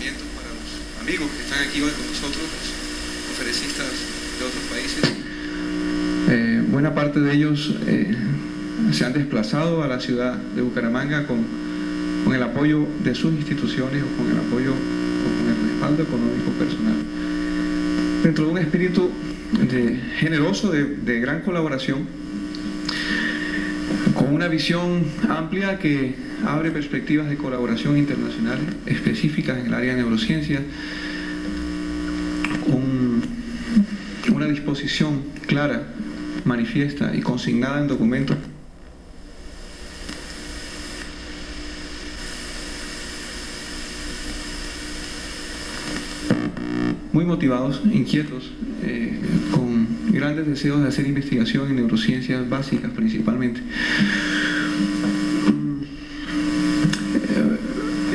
agradecimientos para los amigos que están aquí hoy con nosotros, los conferencistas de otros países. Buena parte de ellos se han desplazado a la ciudad de Bucaramanga con el apoyo de sus instituciones o con el apoyo o con el respaldo económico personal. Dentro de un espíritu generoso de gran colaboración, con una visión amplia que abre perspectivas de colaboración internacional específicas en el área de neurociencias, una disposición clara, manifiesta y consignada en documentos muy motivados, inquietos, con grandes deseos de hacer investigación en neurociencias básicas principalmente.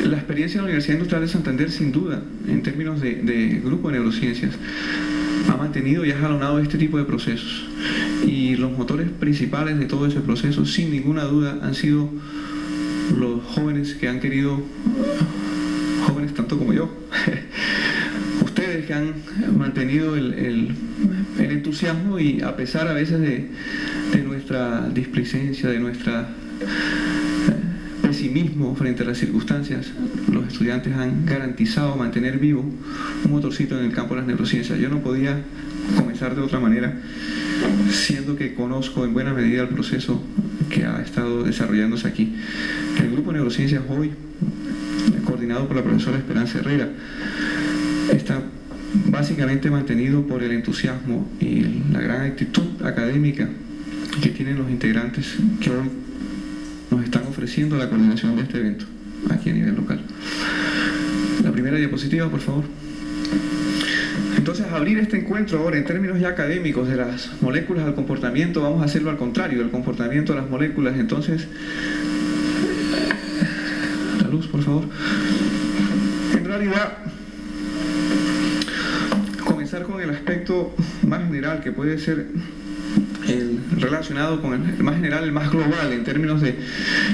La experiencia de la Universidad Industrial de Santander, sin duda, en términos de grupo de neurociencias, ha mantenido y ha jalonado este tipo de procesos. Y los motores principales de todo ese proceso, sin ninguna duda, han sido los jóvenes que han querido, jóvenes tanto como yo, ustedes que han mantenido el entusiasmo, y a pesar a veces de nuestra displicencia, de nuestra pesimismo frente a las circunstancias, los estudiantes han garantizado mantener vivo un motorcito en el campo de las neurociencias. Yo no podía comenzar de otra manera, siendo que conozco en buena medida el proceso que ha estado desarrollándose aquí. El grupo de neurociencias hoy, coordinado por la profesora Esperanza Herrera, está básicamente mantenido por el entusiasmo y la gran actitud académica que tienen los integrantes que hoy nos están ofreciendo la coordinación de este evento aquí a nivel local. La primera diapositiva, por favor. Entonces, abrir este encuentro ahora en términos ya académicos de las moléculas al comportamiento, vamos a hacerlo al contrario, del comportamiento a las moléculas. Entonces, la luz, por favor. En realidad, comenzar con el aspecto más general, que puede ser el relacionado con el más general, el más global, en términos de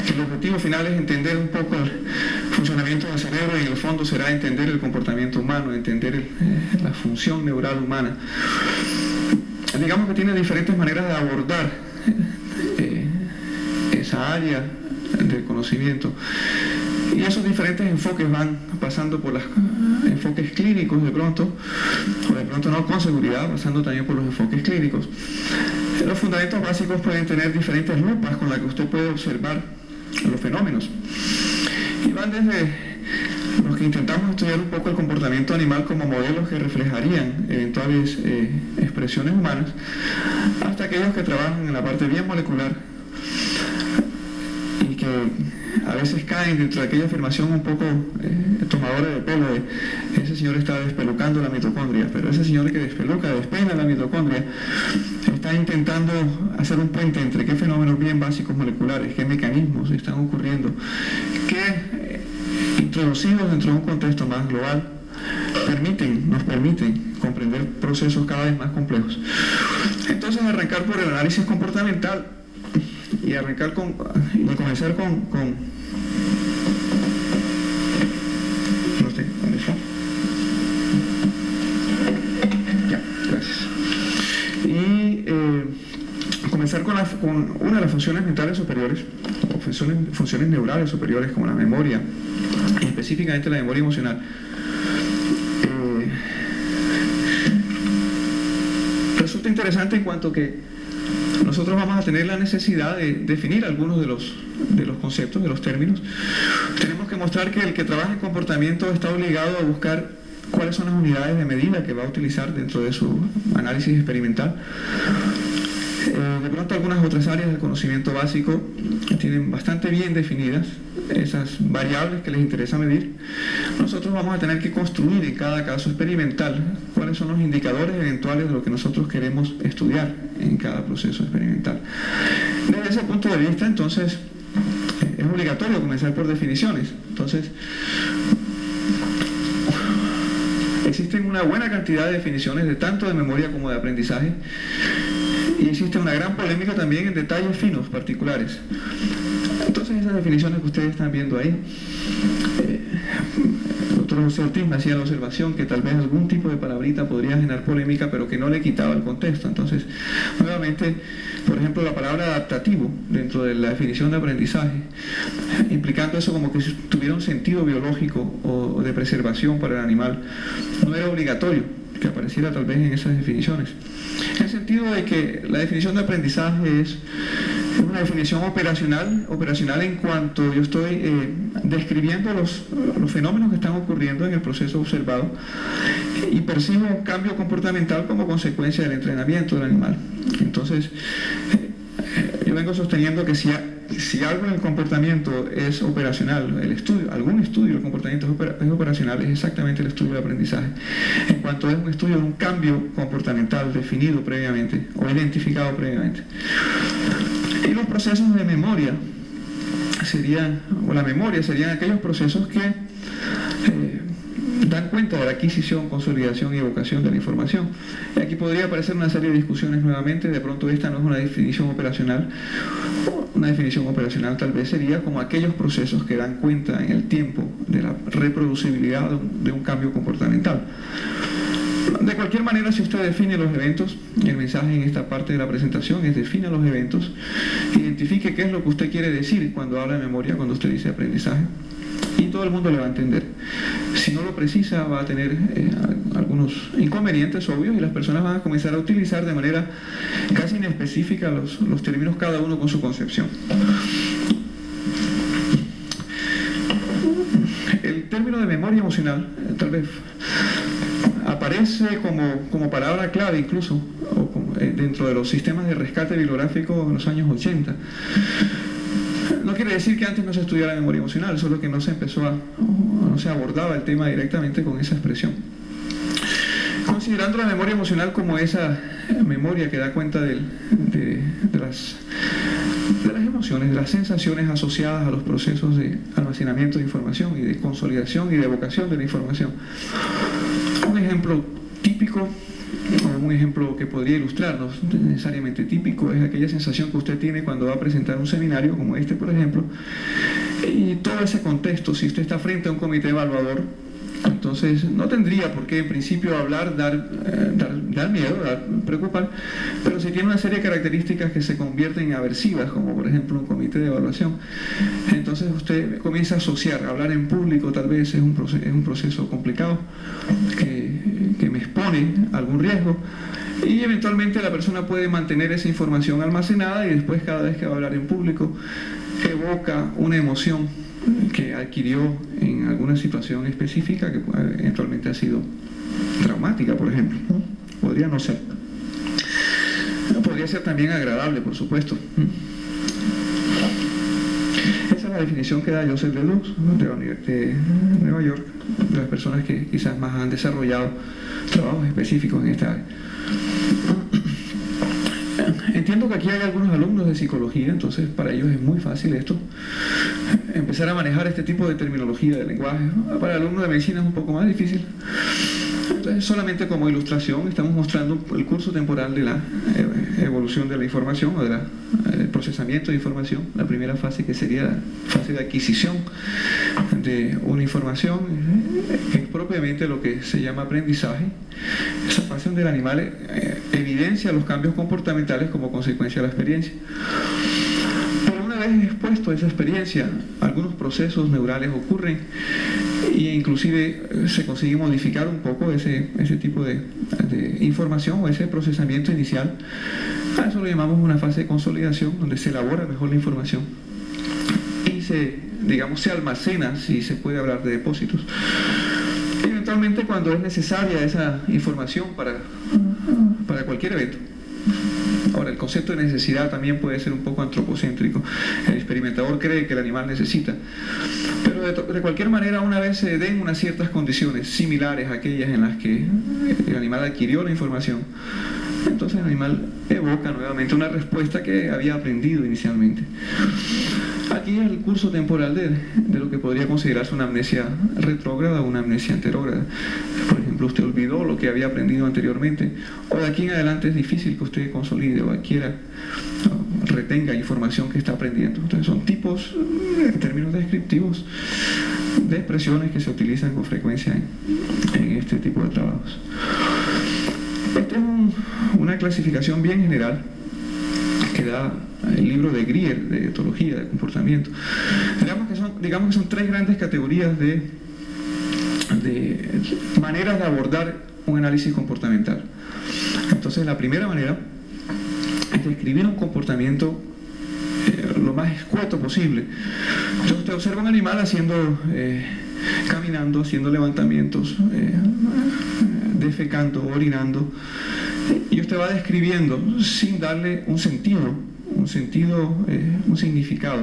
que el objetivo final es entender un poco el funcionamiento del cerebro, y en el fondo será entender el comportamiento humano, entender la función neural humana. Digamos que tiene diferentes maneras de abordar esa área del conocimiento, y esos diferentes enfoques van pasando por los enfoques clínicos de pronto, o de pronto no con seguridad, pasando también por los enfoques clínicos. Los fundamentos básicos pueden tener diferentes lupas con las que usted puede observar los fenómenos, y van desde los que intentamos estudiar un poco el comportamiento animal como modelos que reflejarían eventuales expresiones humanas, hasta aquellos que trabajan en la parte bien molecular y que a veces caen dentro de aquella afirmación un poco tomadora de pelo de ese señor está despelucando la mitocondria, pero ese señor que despeina la mitocondria está intentando hacer un puente entre qué fenómenos bien básicos moleculares, qué mecanismos están ocurriendo, que introducidos dentro de un contexto más global nos permiten comprender procesos cada vez más complejos. Entonces, arrancar por el análisis comportamental y comenzar con no sé, ¿dónde está? Ya, gracias. Y comenzar con una de las funciones mentales superiores, o funciones neurales superiores, como la memoria, y específicamente la memoria emocional. Resulta interesante en cuanto que nosotros vamos a tener la necesidad de definir algunos de los conceptos, de los términos. Tenemos que mostrar que el que trabaja en comportamiento está obligado a buscar cuáles son las unidades de medida que va a utilizar dentro de su análisis experimental. De pronto, algunas otras áreas del conocimiento básico tienen bastante bien definidas esas variables que les interesa medir. Nosotros vamos a tener que construir en cada caso experimental cuáles son los indicadores eventuales de lo que nosotros queremos estudiar en cada proceso experimental. Desde ese punto de vista, entonces, es obligatorio comenzar por definiciones. Entonces, existen una buena cantidad de definiciones, de tanto de memoria como de aprendizaje, y existe una gran polémica también en detalles finos, particulares. Entonces, esas definiciones que ustedes están viendo ahí, el doctor doctor José Ortiz me hacía la observación que tal vez algún tipo de palabrita podría generar polémica, pero que no le quitaba el contexto. Entonces, nuevamente, por ejemplo, la palabra adaptativo dentro de la definición de aprendizaje, implicando eso como que si tuviera un sentido biológico o de preservación para el animal, no era obligatorio que apareciera tal vez en esas definiciones. En el sentido de que la definición de aprendizaje es una definición operacional en cuanto yo estoy describiendo los fenómenos que están ocurriendo en el proceso observado y percibo un cambio comportamental como consecuencia del entrenamiento del animal. Entonces, yo vengo sosteniendo que si algo en el comportamiento es operacional, algún estudio del comportamiento es operacional, es exactamente el estudio del aprendizaje. En cuanto es un estudio de un cambio comportamental definido previamente o identificado previamente. Y los procesos de memoria serían aquellos procesos que dan cuenta de la adquisición, consolidación y evocación de la información. Y aquí podría aparecer una serie de discusiones nuevamente. De pronto esta no es una definición operacional. Una definición operacional tal vez sería como aquellos procesos que dan cuenta en el tiempo de la reproducibilidad de un cambio comportamental. De cualquier manera, si usted define los eventos, el mensaje en esta parte de la presentación es: defina los eventos, identifique qué es lo que usted quiere decir cuando habla de memoria, cuando usted dice aprendizaje, y todo el mundo le va a entender. Si no lo precisa, va a tener algunos inconvenientes obvios, y las personas van a comenzar a utilizar de manera casi inespecífica los términos, cada uno con su concepción. El término de memoria emocional tal vez aparece como palabra clave incluso dentro de los sistemas de rescate bibliográfico en los años 80. No quiere decir que antes no se estudiara la memoria emocional, solo que no se abordaba el tema directamente con esa expresión. Considerando la memoria emocional como esa memoria que da cuenta de las emociones, de las sensaciones asociadas a los procesos de almacenamiento de información y de consolidación y de evocación de la información. Un ejemplo típico, o un ejemplo que podría ilustrarnos, necesariamente típico, es aquella sensación que usted tiene cuando va a presentar un seminario como este, por ejemplo, y todo ese contexto. Si usted está frente a un comité evaluador, entonces no tendría por qué en principio hablar, dar miedo, preocupar, pero si tiene una serie de características que se convierten en aversivas, como por ejemplo un comité de evaluación, entonces usted comienza a asociar. Hablar en público tal vez es un proceso complicado que me expone a algún riesgo, y eventualmente la persona puede mantener esa información almacenada y después, cada vez que va a hablar en público, evoca una emoción que adquirió en alguna situación específica que eventualmente ha sido traumática, por ejemplo. Podría no ser. Podría ser también agradable, por supuesto. Esa es la definición que da Joseph Deleuze de la Universidad de Nueva York, de las personas que quizás más han desarrollado trabajos específicos en esta área. Entiendo que aquí hay algunos alumnos de psicología, entonces para ellos es muy fácil esto, empezar a manejar este tipo de terminología de lenguaje. Para alumnos de medicina es un poco más difícil. Entonces, solamente como ilustración, estamos mostrando el curso temporal de la evolución de la información, o del procesamiento de información. La primera fase, que sería la fase de adquisición de una información, que es propiamente lo que se llama aprendizaje. Esa fase donde el animal evidencia los cambios comportamentales como consecuencia de la experiencia. Pero una vez expuesto a esa experiencia, algunos procesos neurales ocurren, e inclusive se consigue modificar un poco ese tipo de información, o ese procesamiento inicial. A eso lo llamamos una fase de consolidación, donde se elabora mejor la información y se almacena, si se puede hablar de depósitos. Y eventualmente, cuando es necesaria esa información para cualquier evento. Ahora, el concepto de necesidad también puede ser un poco antropocéntrico. El experimentador cree que el animal necesita, pero de cualquier manera, una vez se den unas ciertas condiciones similares a aquellas en las que el animal adquirió la información, entonces el animal evoca nuevamente una respuesta que había aprendido inicialmente. Aquí es el curso temporal de lo que podría considerarse una amnesia retrógrada o una amnesia anterógrada. Por ejemplo, usted olvidó lo que había aprendido anteriormente, o de aquí en adelante es difícil que usted consolide o adquiera o retenga información que está aprendiendo. Entonces son tipos, en términos descriptivos, de expresiones que se utilizan con frecuencia en este tipo de trabajos. Esta es una clasificación bien general que da el libro de Grier, de etología, de comportamiento. Digamos que son tres grandes categorías de maneras de abordar un análisis comportamental. Entonces, la primera manera es describir un comportamiento lo más escueto posible. Entonces, usted observa un animal caminando, haciendo levantamientos, defecando, orinando, y usted va describiendo sin darle un significado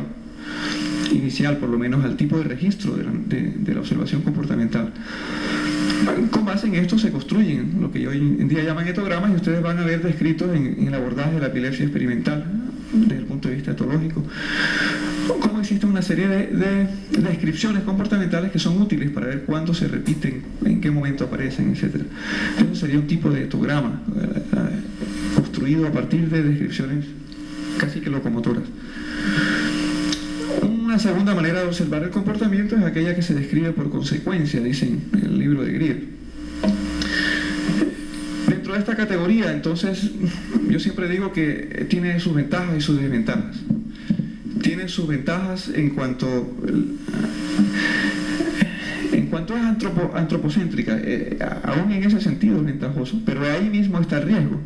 inicial, por lo menos al tipo de registro de la observación comportamental. Con base en esto se construyen lo que hoy en día llaman etogramas, y ustedes van a ver descritos en el abordaje de la epilepsia experimental desde el punto de vista etológico cómo existe una serie de descripciones comportamentales que son útiles para ver cuándo se repiten, en qué momento aparecen, etc. Eso sería un tipo de etograma construido a partir de descripciones casi que locomotoras. Una segunda manera de observar el comportamiento es aquella que se describe por consecuencia, dicen en el libro de Grier. Dentro de esta categoría, entonces, yo siempre digo que tiene sus ventajas y sus desventajas. Tiene sus ventajas en cuanto es antropocéntrica, aún en ese sentido es ventajoso, pero ahí mismo está el riesgo.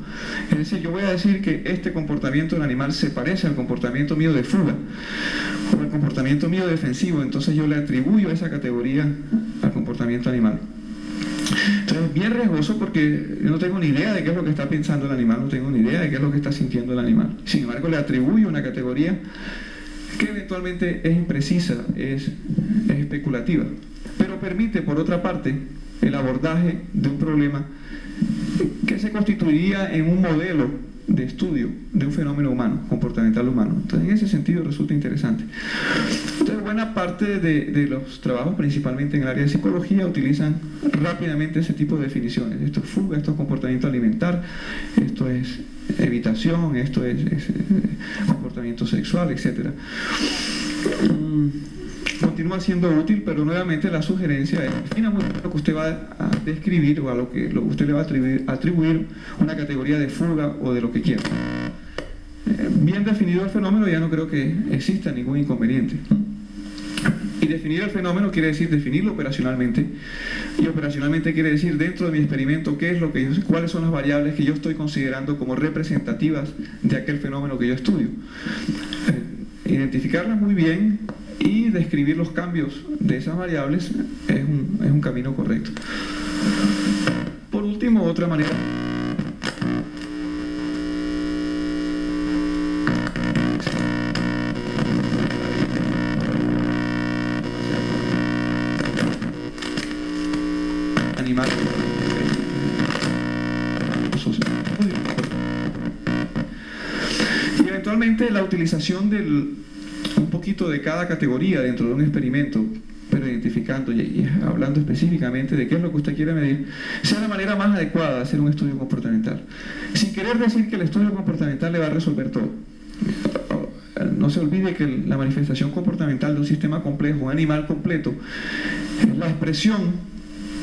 Es decir, yo voy a decir que este comportamiento del animal se parece al comportamiento mío de fuga o al comportamiento mío defensivo, entonces yo le atribuyo esa categoría al comportamiento animal. Entonces es bien riesgoso porque yo no tengo ni idea de qué es lo que está pensando el animal, no tengo ni idea de qué es lo que está sintiendo el animal. Sin embargo, le atribuyo una categoría que eventualmente es imprecisa, es especulativa, pero permite, por otra parte, el abordaje de un problema que se constituiría en un modelo de estudio de un fenómeno humano, comportamental humano. Entonces, en ese sentido resulta interesante. Entonces, buena parte de los trabajos, principalmente en el área de psicología, utilizan rápidamente ese tipo de definiciones. Esto es fuga, esto es comportamiento alimentar, esto es evitación, esto es comportamiento sexual, etc. Continúa siendo útil, pero nuevamente la sugerencia es defina muy bien lo que usted va a describir o a lo que usted le va a atribuir una categoría de fuga o de lo que quiera. Bien definido el fenómeno, ya no creo que exista ningún inconveniente. Y definir el fenómeno quiere decir definirlo operacionalmente, y operacionalmente quiere decir dentro de mi experimento cuáles son las variables que yo estoy considerando como representativas de aquel fenómeno que yo estudio. Identificarlas muy bien y describir los cambios de esas variables es un camino correcto. Por último, otra manera animal y eventualmente la utilización un poquito de cada categoría dentro de un experimento, pero identificando y hablando específicamente de qué es lo que usted quiere medir, sea la manera más adecuada de hacer un estudio comportamental, sin querer decir que el estudio comportamental le va a resolver todo. No se olvide que la manifestación comportamental de un sistema complejo, un animal completo, es la expresión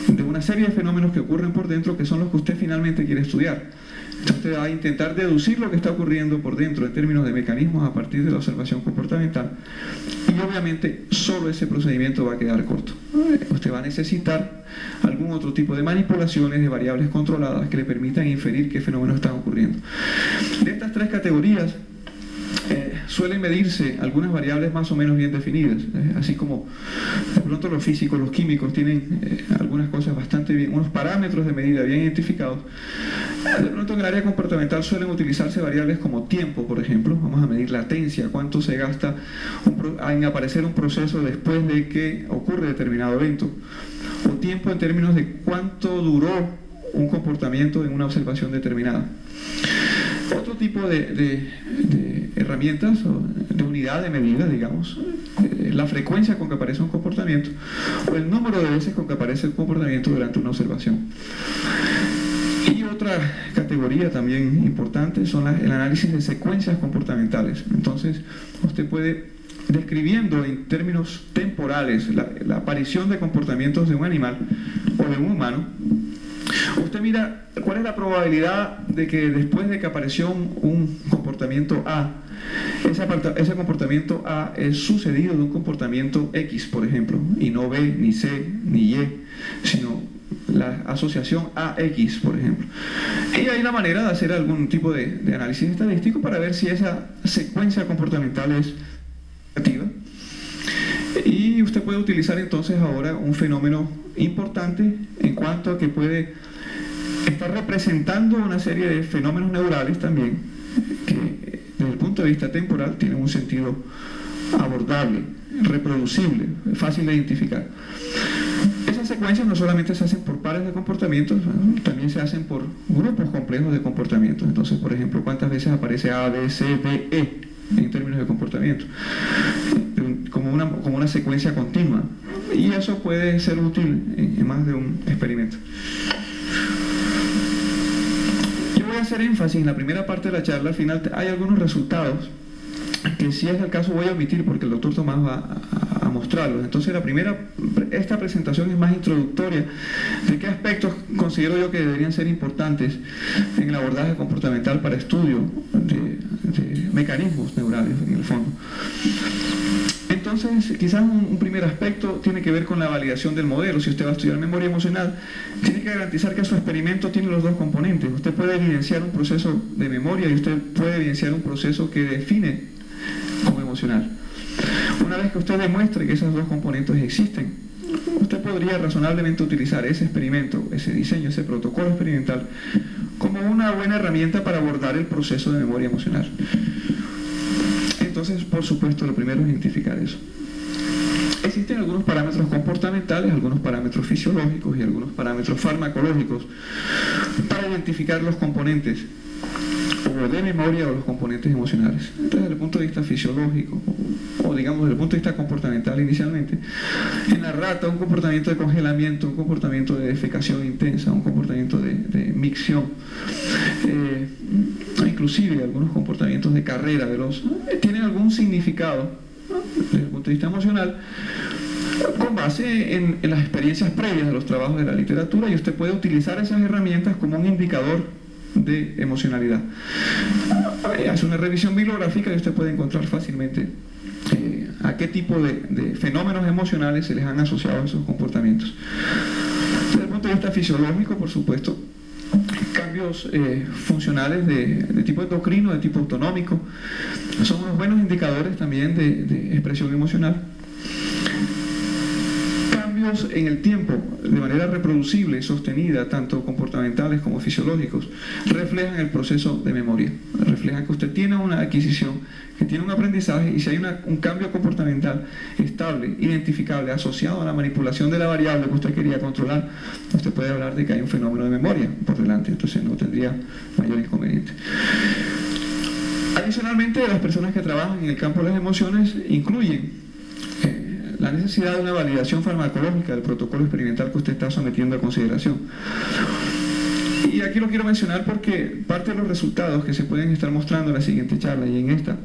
de una serie de fenómenos que ocurren por dentro, que son los que usted finalmente quiere estudiar. Entonces usted va a intentar deducir lo que está ocurriendo por dentro en términos de mecanismos a partir de la observación comportamental, y obviamente solo ese procedimiento va a quedar corto. Usted va a necesitar algún otro tipo de manipulaciones de variables controladas que le permitan inferir qué fenómenos están ocurriendo. De estas tres categorías suelen medirse algunas variables más o menos bien definidas, así como de pronto los físicos, los químicos tienen algunas cosas bastante bien, unos parámetros de medida bien identificados. De pronto en el área comportamental suelen utilizarse variables como tiempo, por ejemplo. Vamos a medir latencia, cuánto se gasta en aparecer un proceso después de que ocurre determinado evento, o tiempo en términos de cuánto duró un comportamiento en una observación determinada. Otro tipo de herramientas o de unidad de medida, digamos, la frecuencia con que aparece un comportamiento o el número de veces con que aparece el comportamiento durante una observación. Y otra categoría también importante, son el análisis de secuencias comportamentales. Entonces, usted puede, describiendo en términos temporales la aparición de comportamientos de un animal o de un humano, usted mira cuál es la probabilidad de que después de que apareció un comportamiento A, ese comportamiento A es sucedido de un comportamiento X, por ejemplo, y no B, ni C, ni Y, sino la asociación AX, por ejemplo. Y hay una manera de hacer algún tipo de análisis estadístico para ver si esa secuencia comportamental es negativa. Y usted puede utilizar entonces ahora un fenómeno importante en cuanto a que puede estar representando una serie de fenómenos neurales también, que desde el punto de vista temporal tienen un sentido abordable, reproducible, fácil de identificar. Esas secuencias no solamente se hacen por pares de comportamientos, también se hacen por grupos complejos de comportamientos. Entonces, por ejemplo, ¿cuántas veces aparece A, B, C, D, E en términos de comportamiento? Como una secuencia continua. Y eso puede ser útil en más de un experimento. Yo voy a hacer énfasis en la primera parte de la charla. Al final hay algunos resultados que, si es el caso, voy a omitir porque el doctor Tomás va a mostrarlos. Entonces, esta presentación es más introductoria de qué aspectos considero yo que deberían ser importantes en el abordaje comportamental para estudio de mecanismos neurales, en el fondo. Entonces, quizás un primer aspecto tiene que ver con la validación del modelo. Si usted va a estudiar memoria emocional, tiene que garantizar que su experimento tiene los dos componentes. Usted puede evidenciar un proceso de memoria y usted puede evidenciar un proceso que define como emocional. Una vez que usted demuestre que esos dos componentes existen, usted podría razonablemente utilizar ese experimento, ese diseño, ese protocolo experimental como una buena herramienta para abordar el proceso de memoria emocional. Entonces, por supuesto, lo primero es identificar eso. Existen algunos parámetros comportamentales, algunos parámetros fisiológicos y algunos parámetros farmacológicos para identificar los componentes o de memoria o los componentes emocionales. Entonces, desde el punto de vista fisiológico o digamos desde el punto de vista comportamental inicialmente, en la rata un comportamiento de congelamiento, un comportamiento de defecación intensa, un comportamiento de micción, inclusive algunos comportamientos de carrera veloz, tienen algún significado desde el punto de vista emocional con base en las experiencias previas de los trabajos de la literatura, y usted puede utilizar esas herramientas como un indicador de emocionalidad. Hace una revisión bibliográfica y usted puede encontrar fácilmente a qué tipo de fenómenos emocionales se les han asociado esos comportamientos. Desde el punto de vista fisiológico, por supuesto, cambios funcionales de tipo endocrino, de tipo autonómico, son unos buenos indicadores también de expresión emocional. Cambios en el tiempo, de manera reproducible, sostenida, tanto comportamentales como fisiológicos, reflejan el proceso de memoria, reflejan que usted tiene una adquisición, que tiene un aprendizaje, y si hay un cambio comportamental estable, identificable, asociado a la manipulación de la variable que usted quería controlar, usted puede hablar de que hay un fenómeno de memoria por delante, entonces no tendría mayor inconveniente. Adicionalmente, las personas que trabajan en el campo de las emociones incluyen la necesidad de una validación farmacológica del protocolo experimental que usted está sometiendo a consideración. Y aquí lo quiero mencionar porque parte de los resultados que se pueden estar mostrando en la siguiente charla y en esta,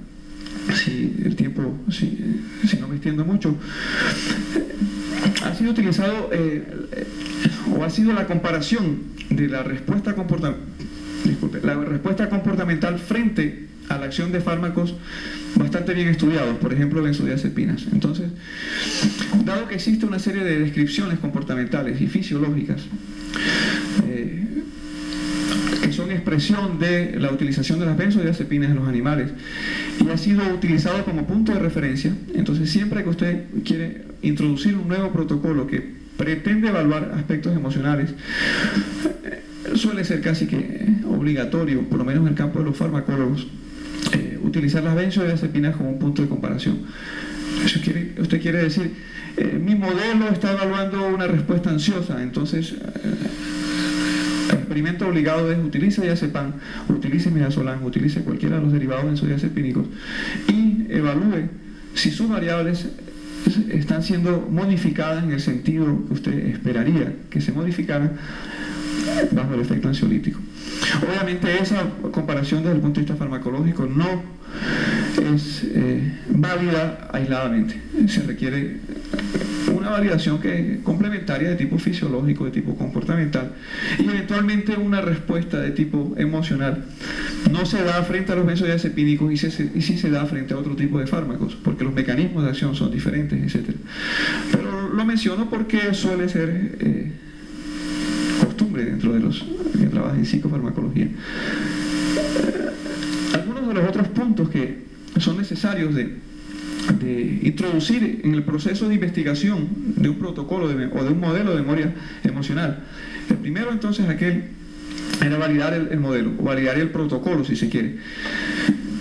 si el tiempo, si no me extiendo mucho, ha sido utilizado o ha sido la comparación de la respuesta comportamental frente a la acción de fármacos bastante bien estudiados, por ejemplo benzodiazepinas. Entonces, dado que existe una serie de descripciones comportamentales y fisiológicas que son expresión de la utilización de las benzodiazepinas en los animales y ha sido utilizado como punto de referencia, entonces siempre que usted quiere introducir un nuevo protocolo que pretende evaluar aspectos emocionales, suele ser casi que obligatorio, por lo menos en el campo de los farmacólogos, utilizar las benzodiazepinas como un punto de comparación. Usted quiere decir, mi modelo está evaluando una respuesta ansiosa, entonces el experimento obligado es utilice diazepam, utilice midazolam, utilice cualquiera de los derivados benzodiazepínicos y evalúe si sus variables están siendo modificadas en el sentido que usted esperaría que se modificaran bajo el efecto ansiolítico. Obviamente esa comparación desde el punto de vista farmacológico no es válida aisladamente. Se requiere una validación que es complementaria de tipo fisiológico, de tipo comportamental y eventualmente una respuesta de tipo emocional. No se da frente a los benzodiazepínicos y sí se da frente a otro tipo de fármacos, porque los mecanismos de acción son diferentes, etc. Pero lo menciono porque suele ser costumbre dentro de los que trabajan en psicofarmacología. Algunos de los otros puntos que son necesarios de introducir en el proceso de investigación de un protocolo o de un modelo de memoria emocional. El primero entonces era validar el modelo, o validar el protocolo si se quiere.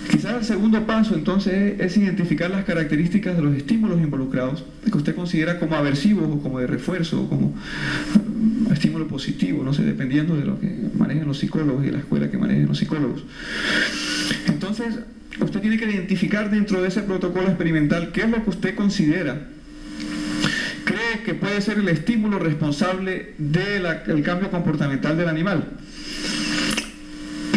Quizás el segundo paso entonces es identificar las características de los estímulos involucrados que usted considera como aversivos o como de refuerzo o como estímulo positivo, no sé, dependiendo de lo que manejen los psicólogos y la escuela que manejen los psicólogos. Entonces, usted tiene que identificar dentro de ese protocolo experimental qué es lo que usted cree que puede ser el estímulo responsable del cambio comportamental del animal.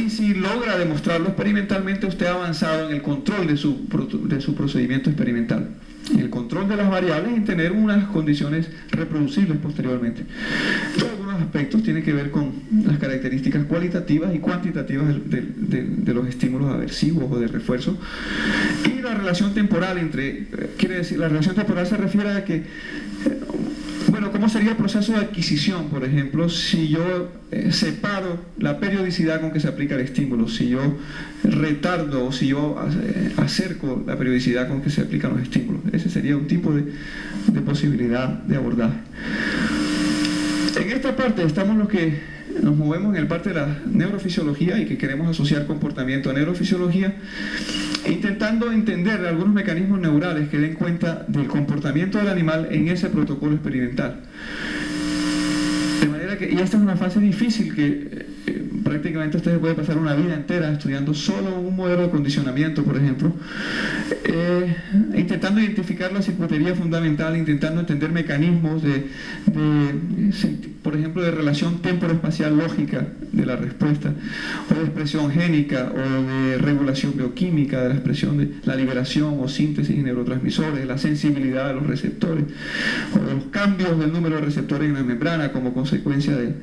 Y si logra demostrarlo experimentalmente, usted ha avanzado en el control de su procedimiento experimental, en el control de las variables y en tener unas condiciones reproducibles posteriormente. Entonces, algunos aspectos tienen que ver con las características cualitativas y cuantitativas de los estímulos aversivos o de refuerzo, y la relación temporal quiere decir, la relación temporal se refiere a que bueno, ¿cómo sería el proceso de adquisición, por ejemplo, si yo separo la periodicidad con que se aplica el estímulo, si yo retardo o si yo acerco la periodicidad con que se aplican los estímulos? Ese sería un tipo de posibilidad de abordaje. En esta parte estamos los que nos movemos en el parte de la neurofisiología y que queremos asociar comportamiento a neurofisiología, intentando entender algunos mecanismos neurales que den cuenta del comportamiento del animal en ese protocolo experimental. De manera que, y esta es una fase difícil que prácticamente usted puede pasar una vida entera estudiando solo un modelo de condicionamiento, por ejemplo, intentando identificar la circuitería fundamental, intentando entender mecanismos por ejemplo, de relación temporoespacial lógica de la respuesta, o de expresión génica, o de regulación bioquímica de la expresión de la liberación o síntesis de neurotransmisores, la sensibilidad de los receptores, o de los cambios del número de receptores en la membrana como consecuencia del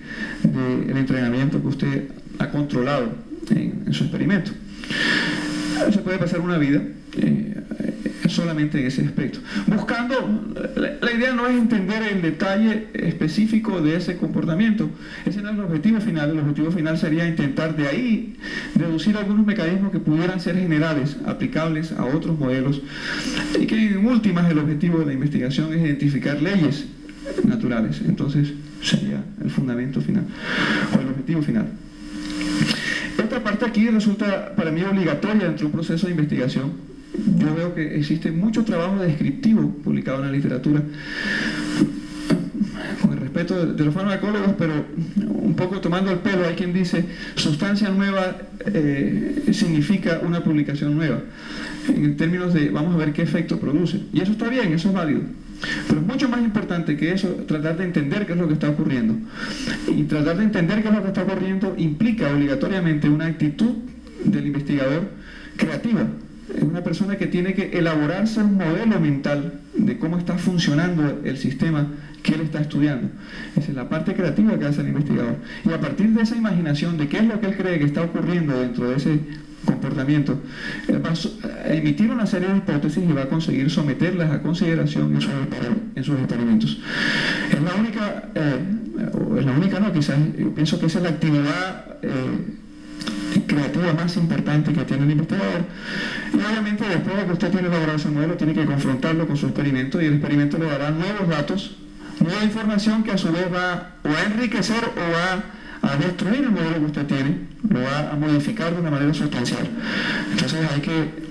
entrenamiento que usted ha controlado en su experimento. Se puede pasar una vida solamente en ese aspecto, buscando, la idea no es entender el detalle específico de ese comportamiento, ese no es el objetivo final sería intentar de ahí deducir algunos mecanismos que pudieran ser generales, aplicables a otros modelos, y que en últimas el objetivo de la investigación es identificar leyes naturales. Entonces sería el fundamento final, o el objetivo final. Esta parte aquí resulta para mí obligatoria dentro de un proceso de investigación. Yo veo que existe mucho trabajo descriptivo publicado en la literatura, con el respeto de los farmacólogos, pero un poco tomando el pelo. Hay quien dice sustancia nueva significa una publicación nueva, en términos de vamos a ver qué efecto produce, y eso está bien, eso es válido, pero es mucho más importante que eso tratar de entender qué es lo que está ocurriendo, y tratar de entender qué es lo que está ocurriendo implica obligatoriamente una actitud del investigador creativa. Es una persona que tiene que elaborarse un modelo mental de cómo está funcionando el sistema que él está estudiando. Esa es la parte creativa que hace el investigador. Y a partir de esa imaginación de qué es lo que él cree que está ocurriendo dentro de ese comportamiento, él va a emitir una serie de hipótesis y va a conseguir someterlas a consideración en sus experimentos. Es la única, no, quizás yo pienso que esa es la actividad creativa más importante que tiene el investigador. Y obviamente después de que usted tiene elaborado ese modelo, tiene que confrontarlo con su experimento, y el experimento le dará nuevos datos, nueva información que a su vez va o a enriquecer o a destruir el modelo que usted tiene, lo va a modificar de una manera sustancial. Entonces hay que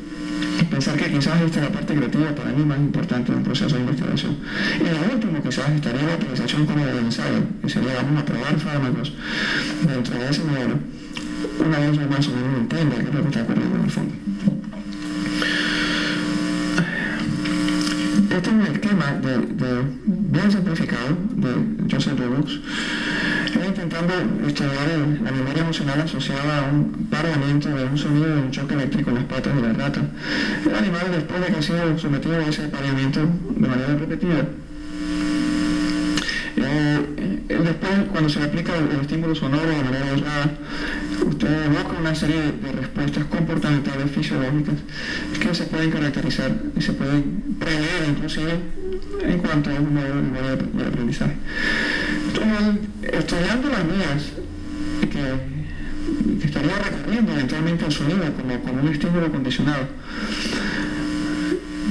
pensar que quizás esta es la parte creativa para mí más importante de un proceso de investigación. Y lo último quizás estaría la utilización como del ensayo, que sería, vamos a probar fármacos dentro de ese modelo, una vez más o menos entienda qué es lo que está ocurriendo en el fondo. Este es el esquema bien simplificado de Joseph Roux. Es intentando estudiar la memoria emocional asociada a un paramiento de un sonido de un choque eléctrico en las patas de la rata. El animal, después de que ha sido sometido a ese paramiento de manera repetida, después, cuando se le aplica el estímulo sonoro de manera aislada, usted evoca una serie de respuestas comportamentales fisiológicas que se pueden caracterizar y se pueden prever inclusive en cuanto a un modelo de memoria de aprendizaje. Entonces, estudiando las vías que estaría recorriendo eventualmente el sonido como un estímulo condicionado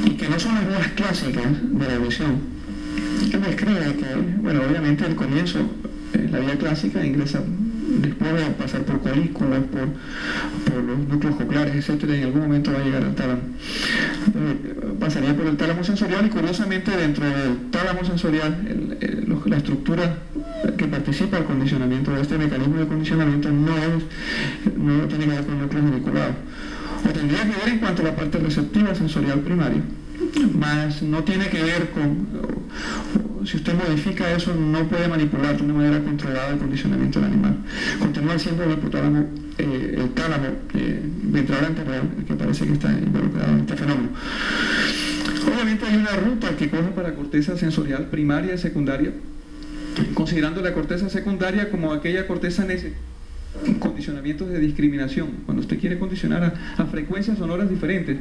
y que no son las vías clásicas de la audición, él describe que, bueno, obviamente al comienzo la vía clásica ingresa después de pasar por colículas, por los núcleos cocleares, etcétera, y en algún momento va a llegar al tálamo. Pasaría por el tálamo sensorial y curiosamente dentro del tálamo sensorial la estructura que participa del condicionamiento de este mecanismo de condicionamiento no tiene que ver con núcleos vinculados. O tendría que ver en cuanto a la parte receptiva sensorial primaria, más no tiene que ver con, si usted modifica eso, no puede manipular de una manera controlada el condicionamiento del animal. Continúa siendo el hipotálamo, el tálamo ventral anterior, el que parece que está involucrado en este fenómeno. Obviamente hay una ruta que coge para corteza sensorial primaria y secundaria, considerando la corteza secundaria como aquella corteza condicionamientos de discriminación. Cuando usted quiere condicionar a frecuencias sonoras diferentes,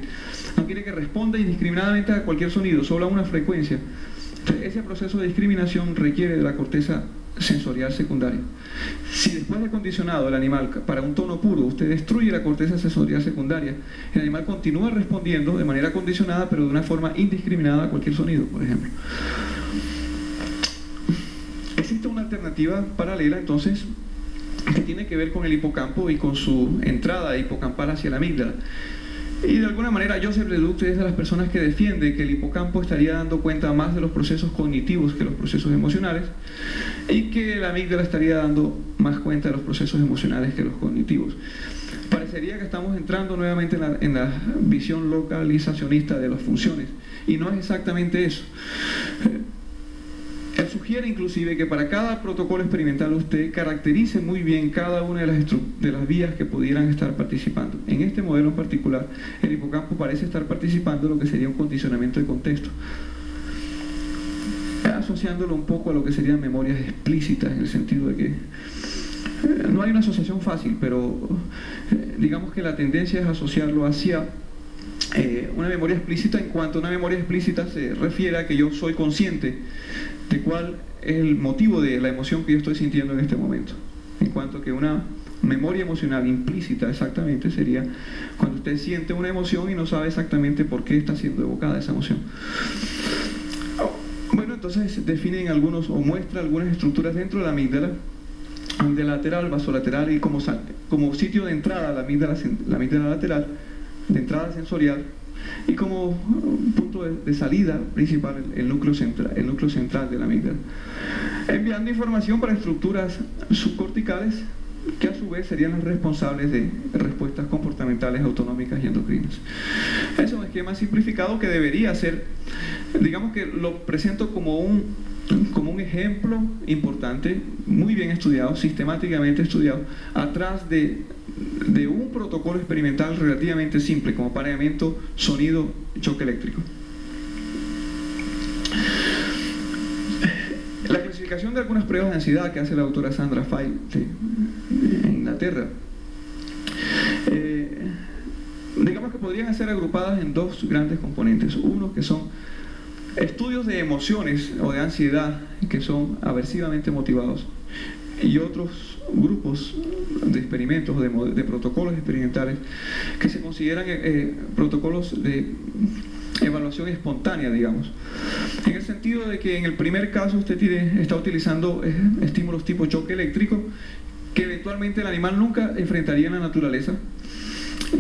no quiere que responda indiscriminadamente a cualquier sonido, solo a una frecuencia. Entonces, ese proceso de discriminación requiere de la corteza sensorial secundaria. Si después de condicionado el animal para un tono puro, usted destruye la corteza sensorial secundaria, el animal continúa respondiendo de manera condicionada, pero de una forma indiscriminada a cualquier sonido, por ejemplo. Existe una alternativa paralela, entonces, que tiene que ver con el hipocampo y con su entrada hipocampal hacia la amígdala. Y de alguna manera Joseph Leduc es de las personas que defiende que el hipocampo estaría dando cuenta más de los procesos cognitivos que los procesos emocionales, y que la amígdala estaría dando más cuenta de los procesos emocionales que los cognitivos. Parecería que estamos entrando nuevamente en la visión localizacionista de las funciones, y no es exactamente eso. Él sugiere inclusive que para cada protocolo experimental usted caracterice muy bien cada una de las vías que pudieran estar participando. En este modelo en particular, el hipocampo parece estar participando en lo que sería un condicionamiento de contexto, asociándolo un poco a lo que serían memorias explícitas, en el sentido de que no hay una asociación fácil, pero digamos que la tendencia es asociarlo hacia una memoria explícita, en cuanto a una memoria explícita se refiere a que yo soy consciente de cuál es el motivo de la emoción que yo estoy sintiendo en este momento. En cuanto que una memoria emocional implícita exactamente sería cuando usted siente una emoción y no sabe exactamente por qué está siendo evocada esa emoción. Bueno, entonces definen algunos o muestra algunas estructuras dentro de la amígdala lateral, vasolateral, y como sitio de entrada a la amígdala lateral, de entrada sensorial, y como punto de salida principal el núcleo central de la amígdala, enviando información para estructuras subcorticales que a su vez serían las responsables de respuestas comportamentales, autonómicas y endocrinas. Es un esquema simplificado que debería ser, digamos que lo presento como un ejemplo importante, muy bien estudiado, sistemáticamente estudiado, atrás de un protocolo experimental relativamente simple, como pareamiento, sonido, choque eléctrico. La clasificación de algunas pruebas de ansiedad que hace la doctora Sandra Fay en Inglaterra, digamos que podrían ser agrupadas en dos grandes componentes. Uno que son estudios de emociones o de ansiedad que son aversivamente motivados, y otros grupos de experimentos, de protocolos experimentales que se consideran protocolos de evaluación espontánea, digamos, en el sentido de que en el primer caso usted está utilizando estímulos tipo choque eléctrico que eventualmente el animal nunca enfrentaría en la naturaleza.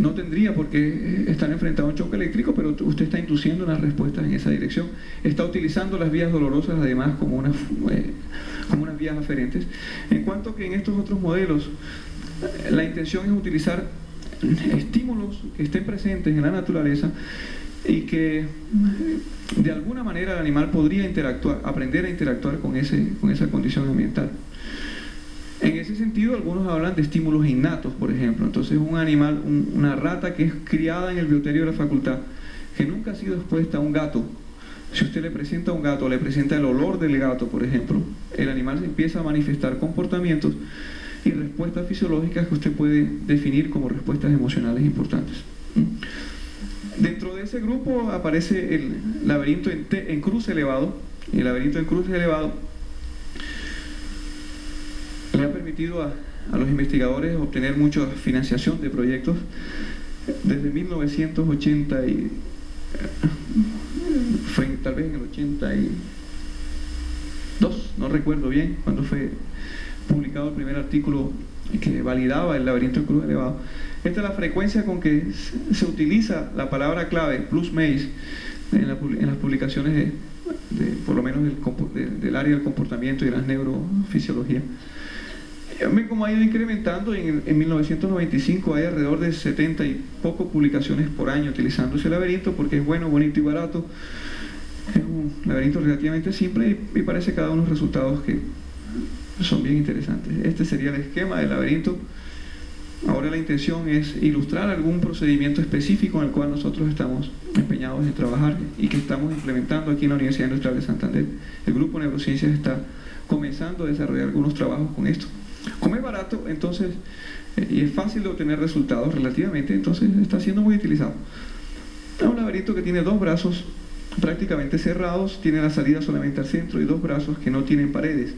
No tendría por qué estar enfrentado a un choque eléctrico, pero usted está induciendo unas respuestas en esa dirección. Está utilizando las vías dolorosas además como unas vías aferentes. En cuanto que en estos otros modelos la intención es utilizar estímulos que estén presentes en la naturaleza y que de alguna manera el animal podría aprender a interactuar con esa condición ambiental. En sentido, algunos hablan de estímulos innatos, por ejemplo. Entonces, un animal, una rata que es criada en el bioterio de la facultad, que nunca ha sido expuesta a un gato. Si usted le presenta a un gato, le presenta el olor del gato, por ejemplo, el animal se empieza a manifestar comportamientos y respuestas fisiológicas que usted puede definir como respuestas emocionales importantes. Dentro de ese grupo aparece el laberinto en cruz elevado. Y el laberinto en cruz elevado le ha permitido a los investigadores obtener mucha financiación de proyectos desde 1980 y fue tal vez en el 82, no recuerdo bien cuando fue publicado el primer artículo que validaba el laberinto en cruz elevado. Esta es la frecuencia con que se utiliza la palabra clave plus MACE en las publicaciones por lo menos del área del comportamiento y de las neurofisiologías. Como ha ido incrementando, en 1995 hay alrededor de 70 y poco publicaciones por año utilizando ese laberinto porque es bueno, bonito y barato. Es un laberinto relativamente simple y parece que da unos resultados que son bien interesantes. Este sería el esquema del laberinto. Ahora la intención es ilustrar algún procedimiento específico en el cual nosotros estamos empeñados en trabajar y que estamos implementando aquí en la Universidad Industrial de Santander. El grupo de neurociencias está comenzando a desarrollar algunos trabajos con esto. Como es barato, entonces, y es fácil de obtener resultados relativamente, entonces está siendo muy utilizado. Es un laberinto que tiene dos brazos prácticamente cerrados, tiene la salida solamente al centro y dos brazos que no tienen paredes.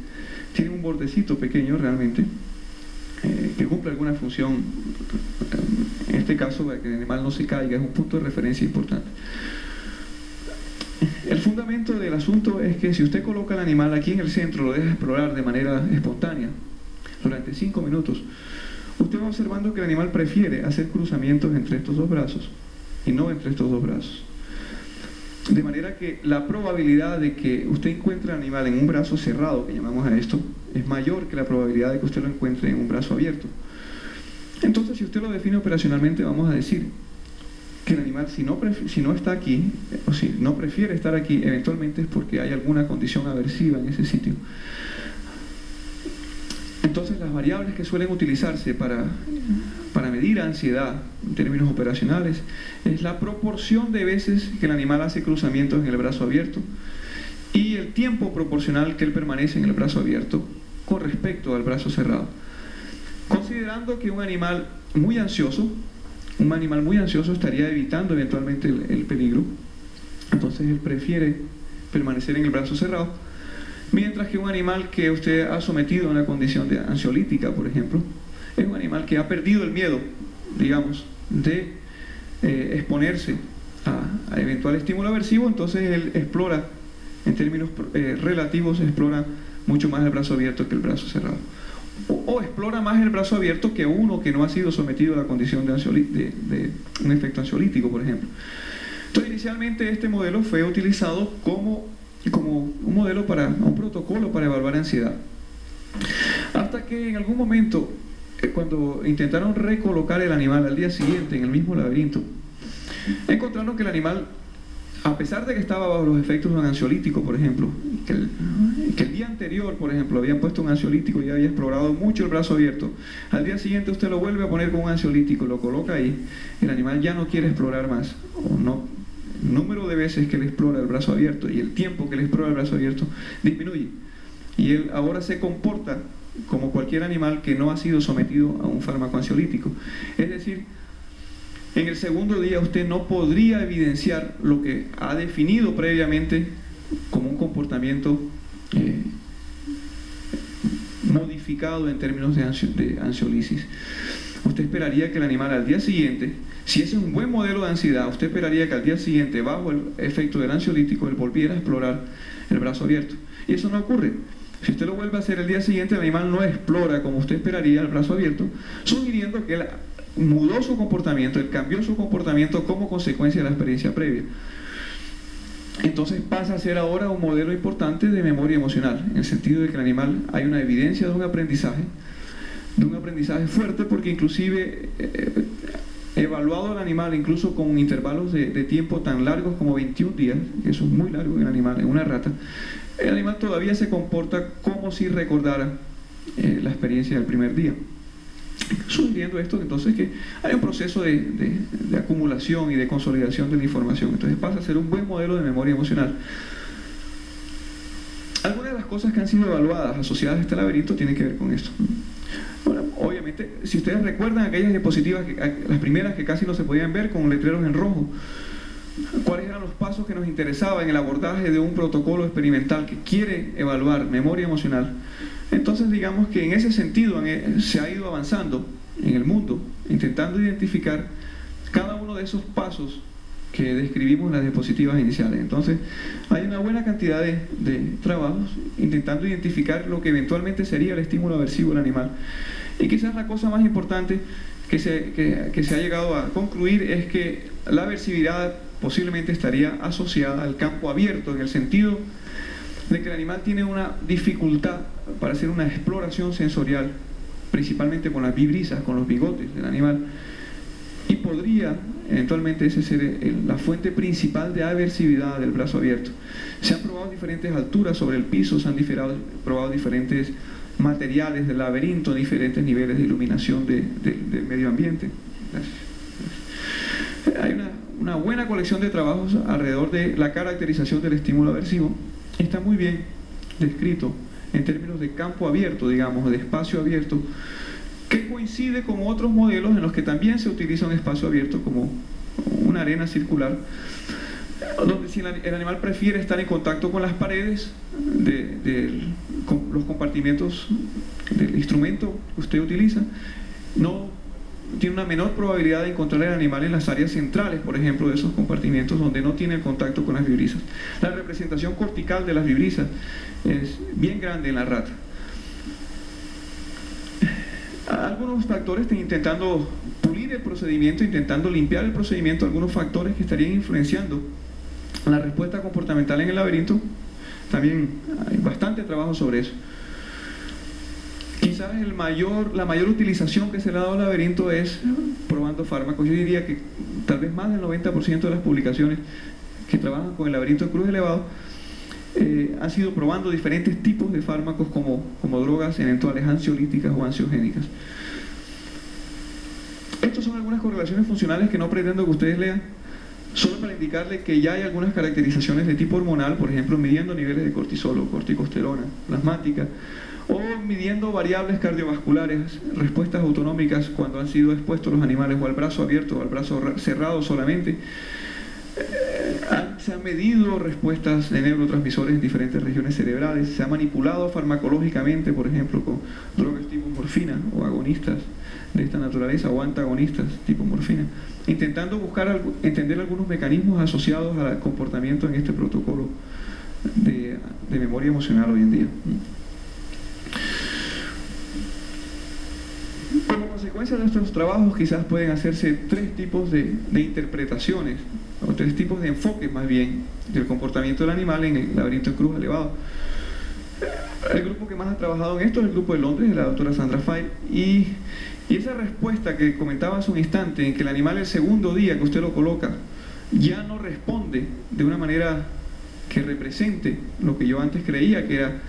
Tiene un bordecito pequeño realmente, que cumple alguna función, en este caso para que el animal no se caiga, es un punto de referencia importante. El fundamento del asunto es que si usted coloca al animal aquí en el centro, lo deja explorar de manera espontánea durante 5 minutos, usted va observando que el animal prefiere hacer cruzamientos entre estos dos brazos y no entre estos dos brazos. De manera que la probabilidad de que usted encuentre al animal en un brazo cerrado, que llamamos a esto, es mayor que la probabilidad de que usted lo encuentre en un brazo abierto. Entonces, si usted lo define operacionalmente, vamos a decir que el animal, si no está aquí, o si no prefiere estar aquí, eventualmente es porque hay alguna condición aversiva en ese sitio. Entonces, las variables que suelen utilizarse para medir ansiedad en términos operacionales es la proporción de veces que el animal hace cruzamientos en el brazo abierto y el tiempo proporcional que él permanece en el brazo abierto con respecto al brazo cerrado. Considerando que un animal muy ansioso estaría evitando eventualmente el peligro, entonces él prefiere permanecer en el brazo cerrado, mientras que un animal que usted ha sometido a una condición de ansiolítica, por ejemplo, es un animal que ha perdido el miedo, digamos, de exponerse a eventual estímulo aversivo, entonces él explora, en términos relativos, explora mucho más el brazo abierto que el brazo cerrado. O explora más el brazo abierto que uno que no ha sido sometido a la condición de un efecto ansiolítico, por ejemplo. Entonces, inicialmente este modelo fue utilizado como un modelo un protocolo para evaluar ansiedad. Hasta que en algún momento, cuando intentaron recolocar el animal al día siguiente en el mismo laberinto, encontraron que el animal, a pesar de que estaba bajo los efectos de un ansiolítico, por ejemplo, que el día anterior, por ejemplo, habían puesto un ansiolítico y había explorado mucho el brazo abierto, al día siguiente usted lo vuelve a poner con un ansiolítico, lo coloca ahí, el animal ya no quiere explorar más, o no. El número de veces que él explora el brazo abierto y el tiempo que él explora el brazo abierto disminuye. Y él ahora se comporta como cualquier animal que no ha sido sometido a un fármaco ansiolítico. Es decir, en el segundo día usted no podría evidenciar lo que ha definido previamente como un comportamiento modificado en términos de ansiolisis. Usted esperaría que el animal al día siguiente, si ese es un buen modelo de ansiedad, usted esperaría que al día siguiente, bajo el efecto del ansiolítico, él volviera a explorar el brazo abierto. Y eso no ocurre. Si usted lo vuelve a hacer el día siguiente, el animal no explora como usted esperaría el brazo abierto, sugiriendo que él mudó su comportamiento, él cambió su comportamiento como consecuencia de la experiencia previa. Entonces pasa a ser ahora un modelo importante de memoria emocional, en el sentido de que el animal, hay una evidencia de un aprendizaje fuerte, porque inclusive evaluado al animal incluso con intervalos de tiempo tan largos como 21 días, que eso es muy largo en el animal, en una rata, el animal todavía se comporta como si recordara experiencia del primer día. Sugiriendo esto, entonces, que hay un proceso de acumulación y de consolidación de la información. Entonces pasa a ser un buen modelo de memoria emocional. Algunas de las cosas que han sido evaluadas asociadas a este laberinto tienen que ver con esto. Bueno, obviamente, si ustedes recuerdan aquellas diapositivas, las primeras que casi no se podían ver con letreros en rojo, ¿cuáles eran los pasos que nos interesaban en el abordaje de un protocolo experimental que quiere evaluar memoria emocional? Entonces, digamos que en ese sentido se ha ido avanzando en el mundo, intentando identificar cada uno de esos pasos que describimos en las diapositivas iniciales. Entonces, hay una buena cantidad de trabajos intentando identificar lo que eventualmente sería el estímulo aversivo del animal. Y quizás la cosa más importante que se ha llegado a concluir es que la aversividad posiblemente estaría asociada al campo abierto, en el sentido de que el animal tiene una dificultad para hacer una exploración sensorial, principalmente con las vibrisas, con los bigotes del animal, y podría eventualmente ese ser la fuente principal de aversividad del brazo abierto. Se han probado diferentes alturas sobre el piso, se han probado diferentes materiales del laberinto, diferentes niveles de iluminación del medio ambiente. Gracias. Hay una buena colección de trabajos alrededor de la caracterización del estímulo aversivo. Está muy bien descrito en términos de campo abierto, digamos, de espacio abierto, que coincide con otros modelos en los que también se utiliza un espacio abierto como una arena circular, donde si el animal prefiere estar en contacto con las paredes con los compartimentos del instrumento que usted utiliza, tiene una menor probabilidad de encontrar el animal en las áreas centrales, por ejemplo, de esos compartimentos donde no tiene el contacto con las vibrisas. La representación cortical de las vibrisas es bien grande en la rata. Algunos factores están intentando pulir el procedimiento, intentando limpiar el procedimiento, algunos factores que estarían influenciando la respuesta comportamental en el laberinto. También hay bastante trabajo sobre eso. Quizás la mayor utilización que se le ha dado al laberinto es probando fármacos. Yo diría que tal vez más del 90% de las publicaciones que trabajan con el laberinto de cruz elevado han sido probando diferentes tipos de fármacos como drogas eventuales ansiolíticas o ansiogénicas. Estas son algunas correlaciones funcionales que no pretendo que ustedes lean, solo para indicarles que ya hay algunas caracterizaciones de tipo hormonal, por ejemplo, midiendo niveles de cortisol o corticosterona plasmática, o midiendo variables cardiovasculares, respuestas autonómicas cuando han sido expuestos los animales o al brazo abierto o al brazo cerrado solamente. Se han medido respuestas de neurotransmisores en diferentes regiones cerebrales, se ha manipulado farmacológicamente, por ejemplo, con drogas tipo morfina o agonistas de esta naturaleza o antagonistas tipo morfina, intentando entender algunos mecanismos asociados al comportamiento en este protocolo de memoria emocional hoy en día. Como consecuencia de estos trabajos quizás pueden hacerse tres tipos de interpretaciones, o tres tipos de enfoques más bien, del comportamiento del animal en el laberinto de cruz elevado. El grupo que más ha trabajado en esto es el grupo de Londres, de la doctora Sandra Fay, y esa respuesta que comentaba hace un instante, en que el animal el segundo día que usted lo coloca ya no responde de una manera que represente lo que yo antes creía que era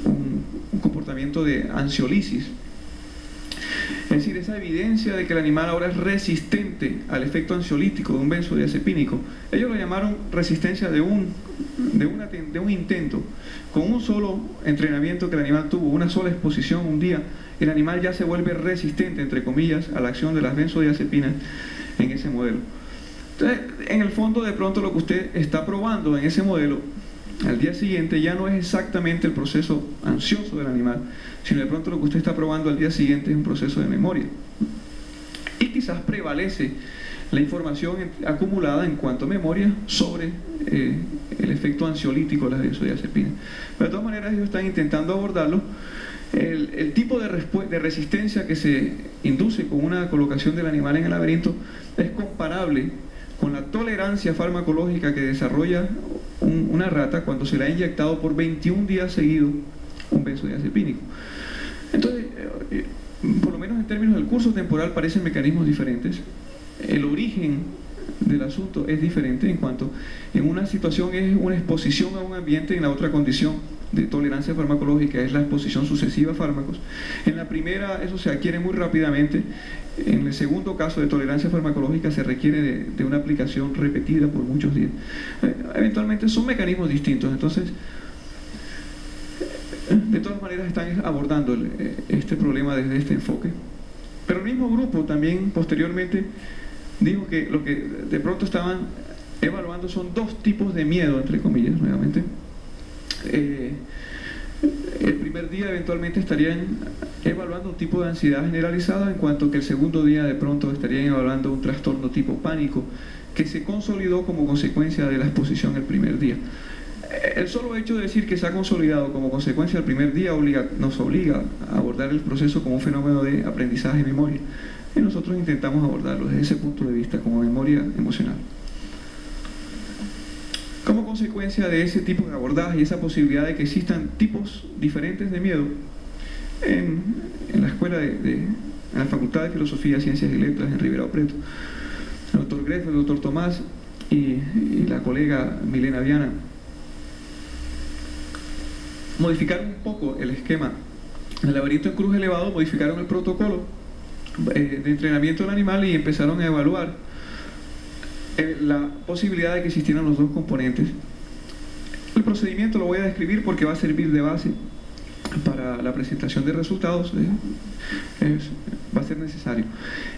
un comportamiento de ansiolisis. Es decir, esa evidencia de que el animal ahora es resistente al efecto ansiolítico de un benzodiazepínico, ellos lo llamaron resistencia de un intento. Con un solo entrenamiento que el animal tuvo, una sola exposición un día, el animal ya se vuelve resistente, entre comillas, a la acción de las benzodiazepinas en ese modelo. Entonces, en el fondo, de pronto lo que usted está probando en ese modelo al día siguiente ya no es exactamente el proceso ansioso del animal, sino de pronto lo que usted está probando al día siguiente es un proceso de memoria. Y quizás prevalece la información acumulada en cuanto a memoria sobre el efecto ansiolítico de las benzodiazepinas. Pero de todas maneras ellos están intentando abordarlo. El tipo de resistencia que se induce con una colocación del animal en el laberinto es comparable con la tolerancia farmacológica que desarrolla una rata cuando se le ha inyectado por 21 días seguidos un benzodiazepínico. Entonces, por lo menos en términos del curso temporal parecen mecanismos diferentes. El origen del asunto es diferente en cuanto en una situación es una exposición a un ambiente, en la otra condición de tolerancia farmacológica es la exposición sucesiva a fármacos. En la primera eso se adquiere muy rápidamente. En el segundo caso de tolerancia farmacológica se requiere de una aplicación repetida por muchos días. Eventualmente son mecanismos distintos, entonces de todas maneras están abordando este problema desde este enfoque. Pero el mismo grupo también posteriormente dijo que lo que de pronto estaban evaluando son dos tipos de miedo, entre comillas, nuevamente. El primer día eventualmente estarían evaluando un tipo de ansiedad generalizada, en cuanto que el segundo día de pronto estarían evaluando un trastorno tipo pánico que se consolidó como consecuencia de la exposición el primer día. El solo hecho de decir que se ha consolidado como consecuencia del primer día nos obliga a abordar el proceso como un fenómeno de aprendizaje y memoria, y nosotros intentamos abordarlo desde ese punto de vista como memoria emocional. Como consecuencia de ese tipo de abordaje y esa posibilidad de que existan tipos diferentes de miedo, en la escuela en la Facultad de Filosofía, Ciencias y Letras en Ribeirão Preto, el doctor Greff, el doctor Tomás y la colega Milena Viana modificaron un poco el esquema del laberinto en cruz elevado, modificaron el protocolo de entrenamiento del animal y empezaron a evaluar la posibilidad de que existieran los dos componentes. El procedimiento lo voy a describir porque va a servir de base para la presentación de resultados, va a ser necesario.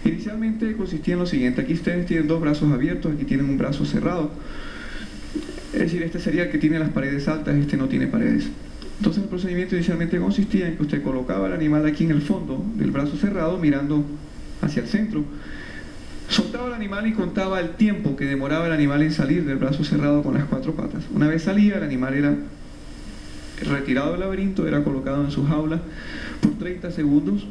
Inicialmente consistía en lo siguiente: aquí ustedes tienen dos brazos abiertos, aquí tienen un brazo cerrado, es decir, este sería el que tiene las paredes altas, este no tiene paredes. Entonces el procedimiento inicialmente consistía en que usted colocaba el animal aquí en el fondo del brazo cerrado, mirando hacia el centro, soltaba el animal y contaba el tiempo que demoraba el animal en salir del brazo cerrado con las cuatro patas. Una vez salía, el animal era retirado del laberinto, era colocado en su jaula por 30 segundos.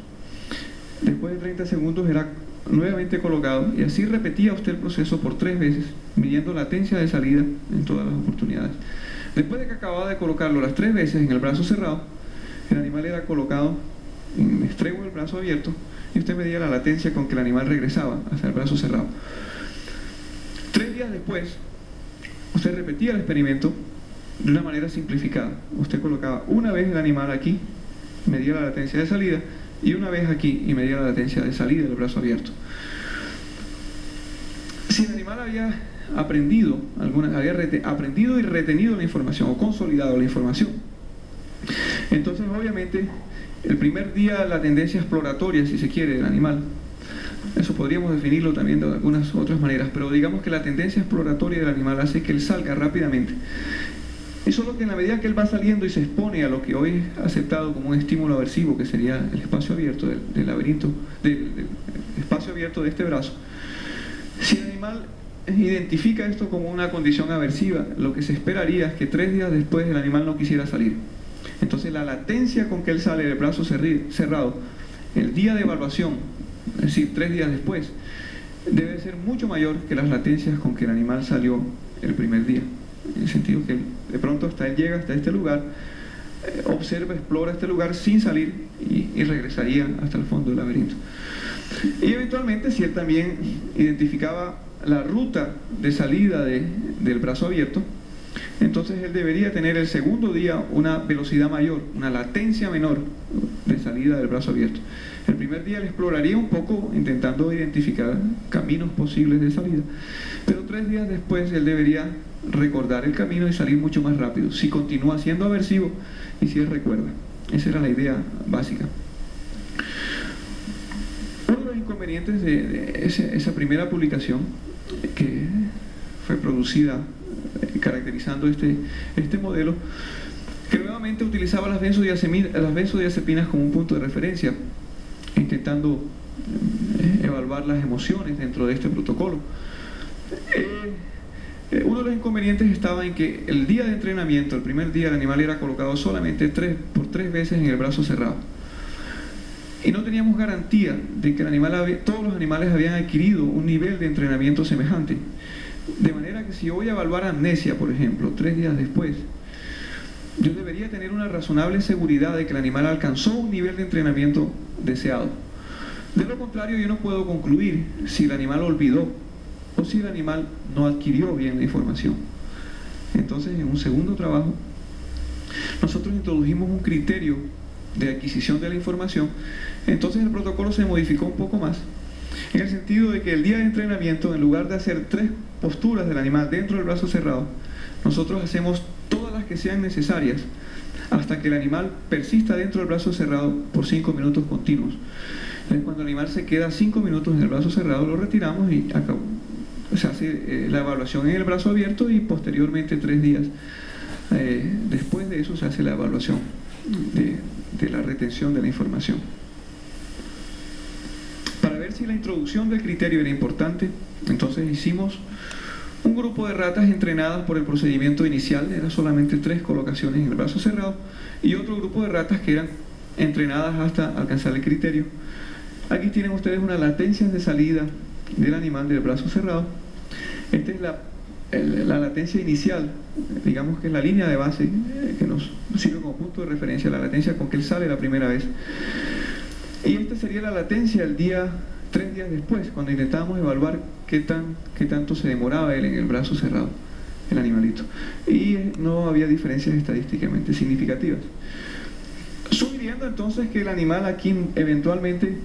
Después de 30 segundos era nuevamente colocado, y así repetía usted el proceso por 3 veces, midiendo latencia de salida en todas las oportunidades. Después de que acababa de colocarlo las 3 veces en el brazo cerrado, el animal era colocado en el extremo del brazo abierto y usted medía la latencia con que el animal regresaba hacia el brazo cerrado. 3 días después, usted repetía el experimento de una manera simplificada. Usted colocaba una vez el animal aquí, medía la latencia de salida, y una vez aquí y medía la latencia de salida del brazo abierto. Si el animal había aprendido y retenido la información o consolidado la información, entonces obviamente el primer día la tendencia exploratoria, si se quiere, del animal, eso podríamos definirlo también de algunas otras maneras, pero digamos que la tendencia exploratoria del animal hace que él salga rápidamente. Y solo que en la medida que él va saliendo y se expone a lo que hoy es aceptado como un estímulo aversivo, que sería el espacio abierto del laberinto, del espacio abierto de este brazo, si el animal identifica esto como una condición aversiva, lo que se esperaría es que 3 días después el animal no quisiera salir. Entonces la latencia con que él sale del brazo cerrado, el día de evaluación, es decir, 3 días después, debe ser mucho mayor que las latencias con que el animal salió el primer día. En el sentido que de pronto hasta él llega hasta este lugar, observa, explora este lugar sin salir y regresaría hasta el fondo del laberinto. Y eventualmente, si él también identificaba la ruta de salida del brazo abierto, entonces él debería tener el segundo día una velocidad mayor, una latencia menor de salida del brazo abierto. El primer día él exploraría un poco intentando identificar caminos posibles de salida, pero 3 días después él debería recordar el camino y salir mucho más rápido, si continúa siendo aversivo y si él recuerda. Esa era la idea básica. Uno de los inconvenientes de esa primera publicación, que fue producida caracterizando este modelo, que nuevamente utilizaba las benzodiazepinas como un punto de referencia, intentando evaluar las emociones dentro de este protocolo. Uno de los inconvenientes estaba en que el día de entrenamiento, el primer día, el animal era colocado solamente por 3 veces en el brazo cerrado. Y no teníamos garantía de que todos los animales habían adquirido un nivel de entrenamiento semejante. De manera que si yo voy a evaluar amnesia, por ejemplo, 3 días después, yo debería tener una razonable seguridad de que el animal alcanzó un nivel de entrenamiento deseado. De lo contrario, yo no puedo concluir si el animal olvidó o si el animal no adquirió bien la información. Entonces, en un segundo trabajo, nosotros introdujimos un criterio de adquisición de la información. Entonces el protocolo se modificó un poco más, en el sentido de que el día de entrenamiento, en lugar de hacer 3 posturas del animal dentro del brazo cerrado, nosotros hacemos todas las que sean necesarias hasta que el animal persista dentro del brazo cerrado por 5 minutos continuos. Entonces, cuando el animal se queda 5 minutos en el brazo cerrado, lo retiramos y se hace la evaluación en el brazo abierto, y posteriormente 3 días después de eso se hace la evaluación de la retención de la información. Para ver si la introducción del criterio era importante, entonces hicimos un grupo de ratas entrenadas por el procedimiento inicial, eran solamente 3 colocaciones en el brazo cerrado, y otro grupo de ratas que eran entrenadas hasta alcanzar el criterio. Aquí tienen ustedes una latencia de salida del animal del brazo cerrado. Esta es la latencia inicial, digamos que es la línea de base que nos sirve como punto de referencia, la latencia con que él sale la primera vez. Y esta sería la latencia el día 3 días después, cuando intentábamos evaluar qué tanto se demoraba él en el brazo cerrado, el animalito. Y no había diferencias estadísticamente significativas. Sugiriendo entonces que el animal aquí eventualmente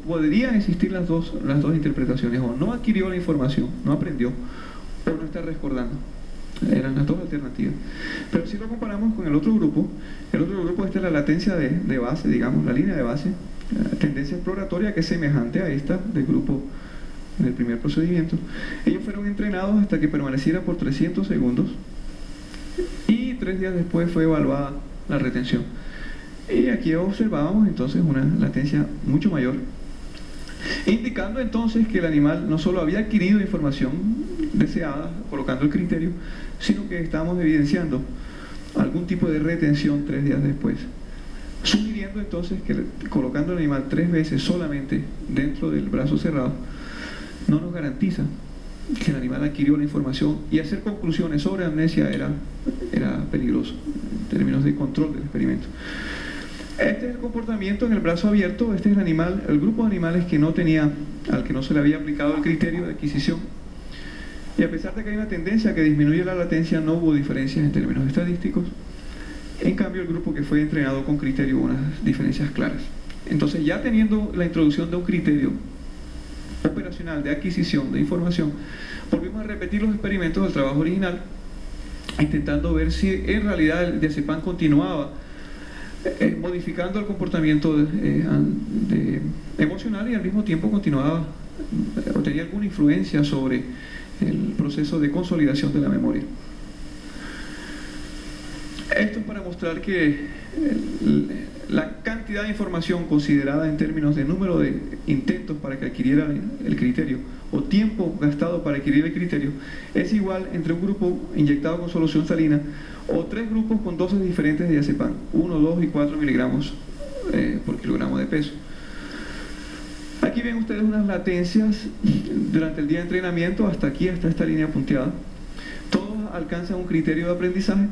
podrían existir las dos interpretaciones: o no adquirió la información, no aprendió, o no está recordando. Eran las 2 alternativas. Pero si lo comparamos con el otro grupo, esta es la latencia de base, digamos, la línea de base, la tendencia exploratoria, que es semejante a esta del grupo del primer procedimiento. Ellos fueron entrenados hasta que permaneciera por 300 segundos, y 3 días después fue evaluada la retención. Y aquí observábamos entonces una latencia mucho mayor, indicando entonces que el animal no solo había adquirido información deseada colocando el criterio, sino que estábamos evidenciando algún tipo de retención 3 días después, sugiriendo entonces que colocando el animal 3 veces solamente dentro del brazo cerrado no nos garantiza que el animal adquirió la información, y hacer conclusiones sobre amnesia era peligroso en términos de control del experimento. Este es el comportamiento en el brazo abierto. Este es el grupo de animales que al que no se le había aplicado el criterio de adquisición, y a pesar de que hay una tendencia a que disminuye la latencia, no hubo diferencias en términos estadísticos. En cambio, el grupo que fue entrenado con criterio hubo unas diferencias claras. Entonces, ya teniendo la introducción de un criterio operacional de adquisición de información, volvimos a repetir los experimentos del trabajo original, intentando ver si en realidad el diazepam continuaba modificando el comportamiento emocional, y al mismo tiempo continuaba o tenía alguna influencia sobre el proceso de consolidación de la memoria. Esto es para mostrar que la cantidad de información considerada en términos de número de intentos para que adquiriera el criterio, o tiempo gastado para adquirir el criterio, es igual entre un grupo inyectado con solución salina o 3 grupos con dosis diferentes de diazepam, 1, 2 y 4 miligramos por kilogramo de peso. Aquí ven ustedes unas latencias durante el día de entrenamiento, hasta aquí, hasta esta línea punteada. Todos alcanzan un criterio de aprendizaje.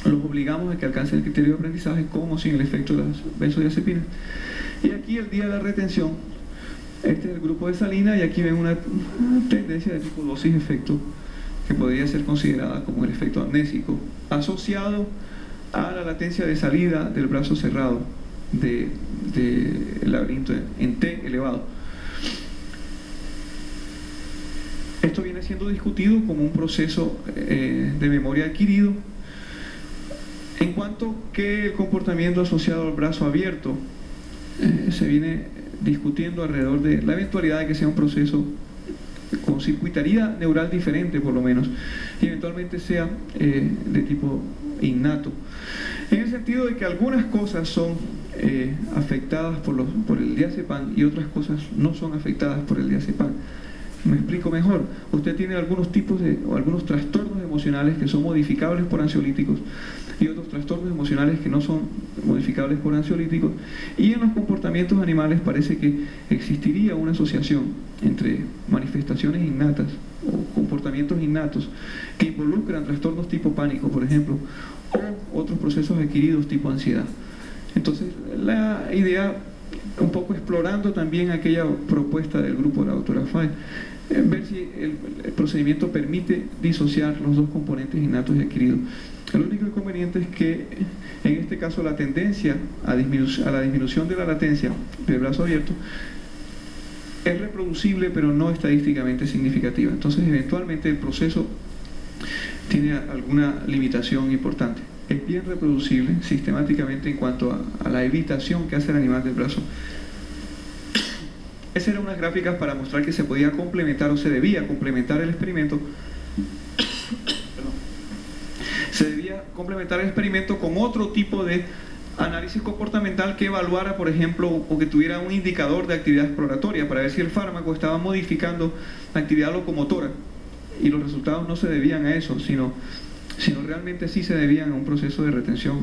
Los obligamos a que alcancen el criterio de aprendizaje, como sin el efecto de las benzodiazepinas. Y aquí el día de la retención, este es el grupo de salina, y aquí ven una tendencia de tipo dosis-efecto que podría ser considerada como el efecto amnésico, asociado a la latencia de salida del brazo cerrado del laberinto en T elevado. Esto viene siendo discutido como un proceso de memoria adquirido, en cuanto que el comportamiento asociado al brazo abierto se viene discutiendo alrededor de la eventualidad de que sea un proceso con circuitaría neural diferente, por lo menos, y eventualmente sea de tipo innato, en el sentido de que algunas cosas son afectadas por el diazepam y otras cosas no son afectadas por el diazepam. Me explico mejor. Usted tiene algunos tipos o algunos trastornos emocionales que son modificables por ansiolíticos, y otros trastornos emocionales que no son modificables por ansiolíticos, y en los comportamientos animales parece que existiría una asociación entre manifestaciones innatas o comportamientos innatos que involucran trastornos tipo pánico, por ejemplo, o otros procesos adquiridos tipo ansiedad. Entonces, la idea, un poco explorando también aquella propuesta del grupo de la doctora Fay, ver si el procedimiento permite disociar los dos componentes innatos y adquiridos. El único inconveniente es que en este caso la tendencia a la disminución de la latencia del brazo abierto es reproducible, pero no estadísticamente significativa. Entonces, eventualmente el proceso tiene alguna limitación importante. Es bien reproducible sistemáticamente en cuanto a la evitación que hace el animal del brazo. Esas eran unas gráficas para mostrar que se podía complementar o se debía complementar el experimento. Se debía complementar el experimento con otro tipo de análisis comportamental que evaluara, por ejemplo, o que tuviera un indicador de actividad exploratoria para ver si el fármaco estaba modificando la actividad locomotora. Y los resultados no se debían a eso, sino realmente sí se debían a un proceso de retención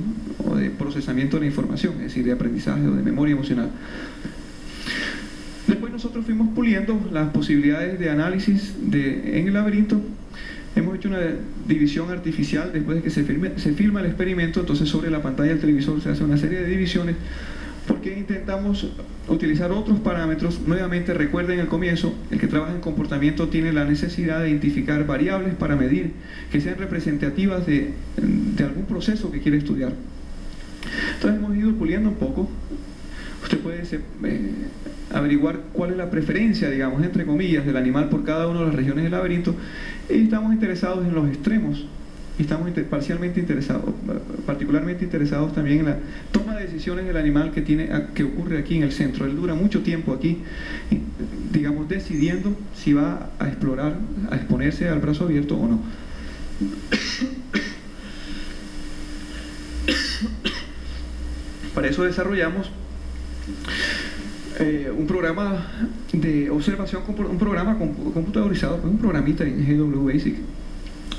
o de procesamiento de la información, es decir, de aprendizaje o de memoria emocional. Después nosotros fuimos puliendo las posibilidades de análisis en el laberinto. Hemos hecho una división artificial después de que se filma el experimento. Entonces sobre la pantalla del televisor se hace una serie de divisiones porque intentamos utilizar otros parámetros. Nuevamente recuerden el comienzo, el que trabaja en comportamiento tiene la necesidad de identificar variables para medir que sean representativas de algún proceso que quiere estudiar. Entonces hemos ido puliendo un poco. Usted puede averiguar cuál es la preferencia, digamos, entre comillas, del animal por cada una de las regiones del laberinto, y estamos interesados en los extremos, y estamos particularmente interesados también en la toma de decisiones del animal que ocurre aquí en el centro. Él dura mucho tiempo aquí, digamos, decidiendo si va a explorar, a exponerse al brazo abierto o no. Para eso desarrollamos un programa de observación, un programa computadorizado, un programita en GW Basic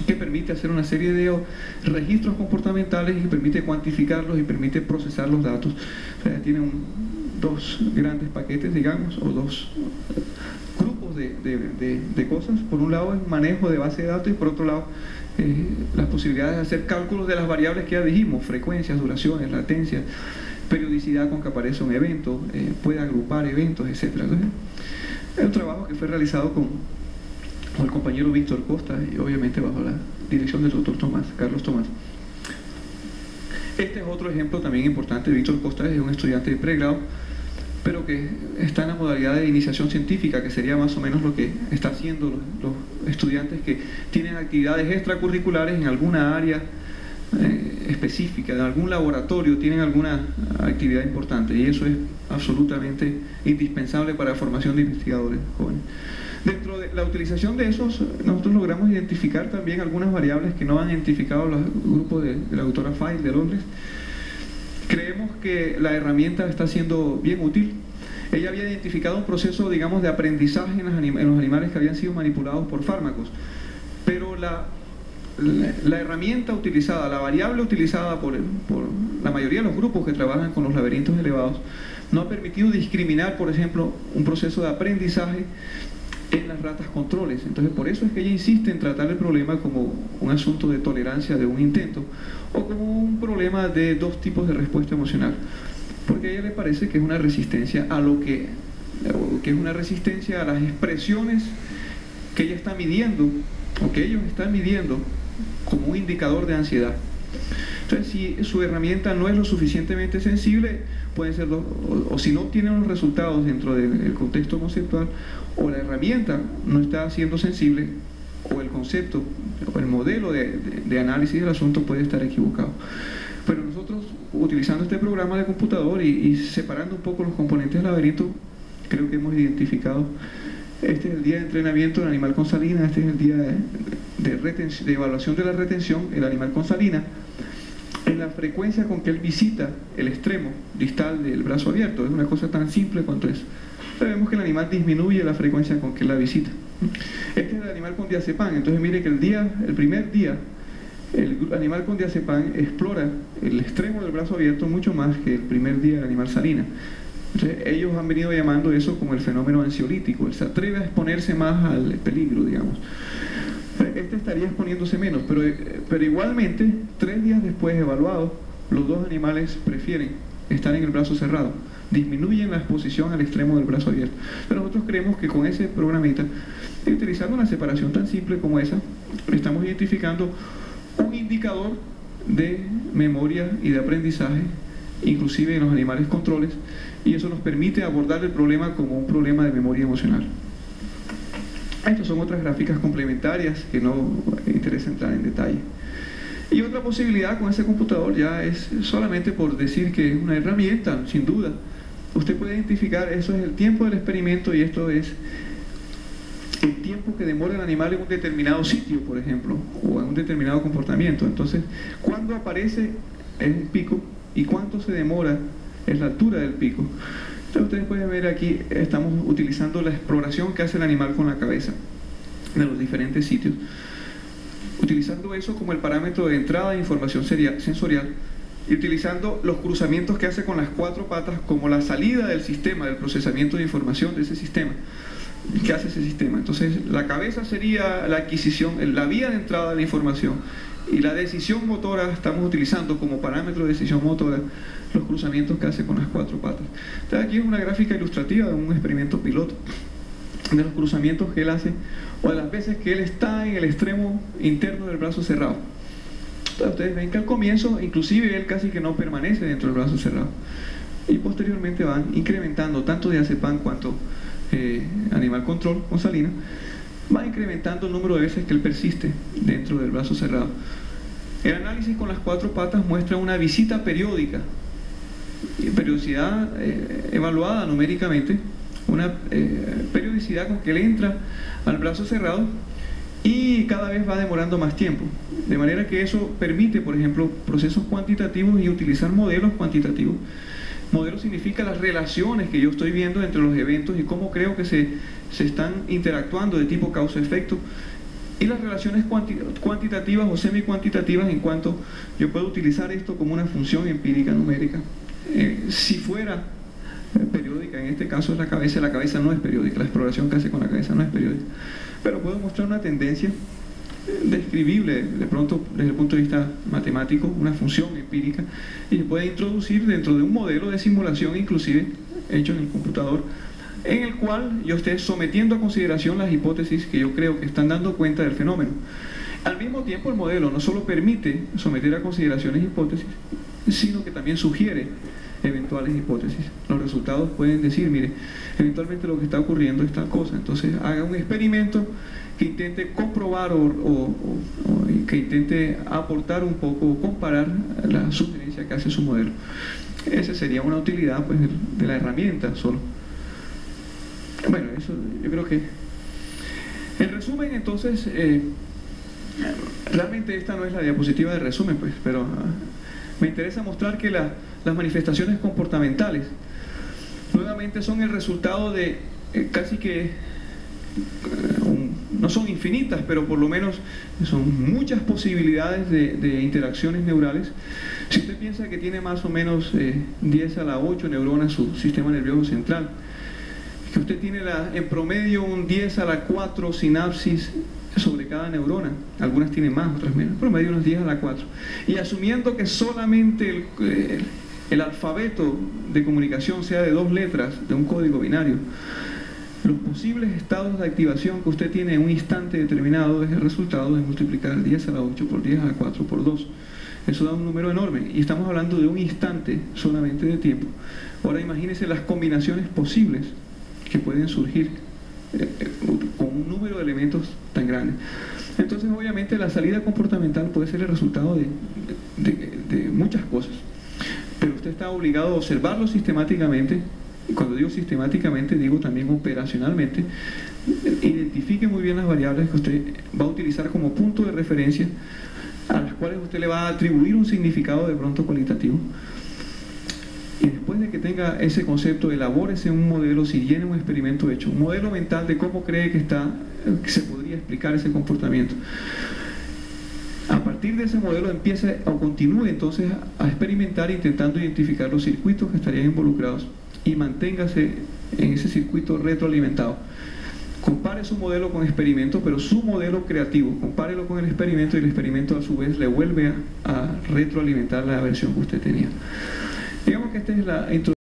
que permite hacer una serie de registros comportamentales y permite cuantificarlos y permite procesar los datos. O sea, tiene dos grandes paquetes, digamos, o dos grupos de cosas. Por un lado el manejo de base de datos y por otro lado las posibilidades de hacer cálculos de las variables que ya dijimos, frecuencias, duraciones, latencias, periodicidad con que aparece un evento, puede agrupar eventos, etc. Entonces, es un trabajo que fue realizado con el compañero Víctor Costa y obviamente bajo la dirección del doctor Carlos Tomás. Este es otro ejemplo también importante. Víctor Costa es un estudiante de pregrado, pero que está en la modalidad de iniciación científica, que sería más o menos lo que están haciendo los estudiantes que tienen actividades extracurriculares en alguna área específica, en algún laboratorio, tienen alguna actividad importante, y eso es absolutamente indispensable para la formación de investigadores jóvenes. Dentro de la utilización de esos, nosotros logramos identificar también algunas variables que no han identificado los grupos de la doctora File de Londres. Creemos que la herramienta está siendo bien útil. Ella había identificado un proceso, digamos, de aprendizaje en los animales que habían sido manipulados por fármacos, pero la herramienta utilizada, la variable utilizada por la mayoría de los grupos que trabajan con los laberintos elevados, no ha permitido discriminar, por ejemplo, un proceso de aprendizaje en las ratas controles. Entonces, por eso es que ella insiste en tratar el problema como un asunto de tolerancia de un intento o como un problema de dos tipos de respuesta emocional, porque a ella le parece que es una resistencia a que es una resistencia a las expresiones que ella está midiendo o que ellos están midiendo como un indicador de ansiedad. Entonces, si su herramienta no es lo suficientemente sensible, pueden ser o si no obtienen los resultados dentro del contexto conceptual, o la herramienta no está siendo sensible, o el concepto o el modelo de análisis del asunto puede estar equivocado. Pero nosotros, utilizando este programa de computador y separando un poco los componentes del laberinto, creo que hemos identificado. Este es el día de entrenamiento del animal con salina, este es el día de evaluación de la retención, el animal con salina, en la frecuencia con que él visita el extremo distal del brazo abierto. Es una cosa tan simple cuanto es. Vemos que el animal disminuye la frecuencia con que él la visita. Este es el animal con diazepam. Entonces mire que el primer día, el animal con diazepam explora el extremo del brazo abierto mucho más que el primer día del animal salina. Entonces, ellos han venido llamando eso como el fenómeno ansiolítico. Él se atreve a exponerse más al peligro, digamos. Este estaría exponiéndose menos, pero igualmente, 3 días después evaluados, los dos animales prefieren estar en el brazo cerrado, disminuyen la exposición al extremo del brazo abierto. Pero nosotros creemos que con ese programita, y utilizando una separación tan simple como esa, estamos identificando un indicador de memoria y de aprendizaje, inclusive en los animales controles, y eso nos permite abordar el problema como un problema de memoria emocional. Estas son otras gráficas complementarias que no interesa entrar en detalle. Y otra posibilidad con ese computador ya es solamente por decir que es una herramienta, sin duda. Usted puede identificar, eso es el tiempo del experimento y esto es el tiempo que demora el animal en un determinado sitio, por ejemplo, o en un determinado comportamiento. Entonces, cuando aparece el pico y cuánto se demora es la altura del pico. Entonces, ustedes pueden ver aquí, estamos utilizando la exploración que hace el animal con la cabeza de los diferentes sitios, utilizando eso como el parámetro de entrada de información sensorial y utilizando los cruzamientos que hace con las cuatro patas como la salida del sistema, del procesamiento de información de ese sistema. ¿Qué hace ese sistema? Entonces, la cabeza sería la adquisición, la vía de entrada de la información, y la decisión motora estamos utilizando como parámetro de decisión motora los cruzamientos que hace con las cuatro patas. Entonces, aquí es una gráfica ilustrativa de un experimento piloto, de los cruzamientos que él hace, o de las veces que él está en el extremo interno del brazo cerrado. Entonces, ustedes ven que al comienzo, inclusive él casi que no permanece dentro del brazo cerrado, y posteriormente van incrementando tanto diazepam cuanto animal control con salina, va incrementando el número de veces que él persiste dentro del brazo cerrado. El análisis con las cuatro patas muestra una visita periódica, periodicidad evaluada numéricamente, una periodicidad con que él entra al brazo cerrado y cada vez va demorando más tiempo, de manera que eso permite, por ejemplo, procesos cuantitativos y utilizar modelos cuantitativos. Modelo significa las relaciones que yo estoy viendo entre los eventos y cómo creo que se están interactuando de tipo causa-efecto, y las relaciones cuantitativas o semi-cuantitativas en cuanto yo puedo utilizar esto como una función empírica numérica. Si fuera periódica, en este caso es la cabeza no es periódica, la exploración que hace con la cabeza no es periódica, pero puedo mostrar una tendencia describible de pronto desde el punto de vista matemático, una función empírica, y se puede introducir dentro de un modelo de simulación inclusive hecho en el computador, en el cual yo esté sometiendo a consideración las hipótesis que yo creo que están dando cuenta del fenómeno. Al mismo tiempo, el modelo no solo permite someter a consideraciones hipótesis, sino que también sugiere eventuales hipótesis. Los resultados pueden decir, mire, eventualmente lo que está ocurriendo es tal cosa, entonces haga un experimento que intente comprobar o que intente aportar un poco o comparar la sugerencia que hace su modelo. Esa sería una utilidad, pues, de la herramienta solo. Bueno, eso yo creo que en resumen, entonces, realmente esta no es la diapositiva de resumen, pues, pero me interesa mostrar que las manifestaciones comportamentales nuevamente son el resultado de casi que no son infinitas, pero por lo menos son muchas posibilidades de interacciones neurales. Si usted piensa que tiene más o menos 10 a la 8 neuronas su sistema nervioso central, que usted tiene en promedio un 10 a la 4 sinapsis sobre cada neurona, algunas tienen más, otras menos, promedio unos 10 a la 4, y asumiendo que solamente el alfabeto de comunicación sea de 2 letras de un código binario, los posibles estados de activación que usted tiene en un instante determinado es el resultado de multiplicar 10 a la 8 por 10 a la 4 por 2. Eso da un número enorme, y estamos hablando de un instante solamente de tiempo. Ahora imagínense las combinaciones posibles que pueden surgir con un número de elementos tan grande. Entonces, obviamente, la salida comportamental puede ser el resultado de muchas cosas, pero usted está obligado a observarlo sistemáticamente. Y cuando digo sistemáticamente, digo también operacionalmente. Identifique muy bien las variables que usted va a utilizar como punto de referencia, a las cuales usted le va a atribuir un significado de pronto cualitativo. Y después de que tenga ese concepto, elabórese un modelo, si tiene un experimento hecho, un modelo mental de cómo cree que se podría explicar ese comportamiento. A partir de ese modelo empiece o continúe entonces a experimentar, intentando identificar los circuitos que estarían involucrados, y manténgase en ese circuito retroalimentado. Compare su modelo con experimento, pero su modelo creativo, compárelo con el experimento, y el experimento a su vez le vuelve a retroalimentar la versión que usted tenía. Digamos que esta es la introducción.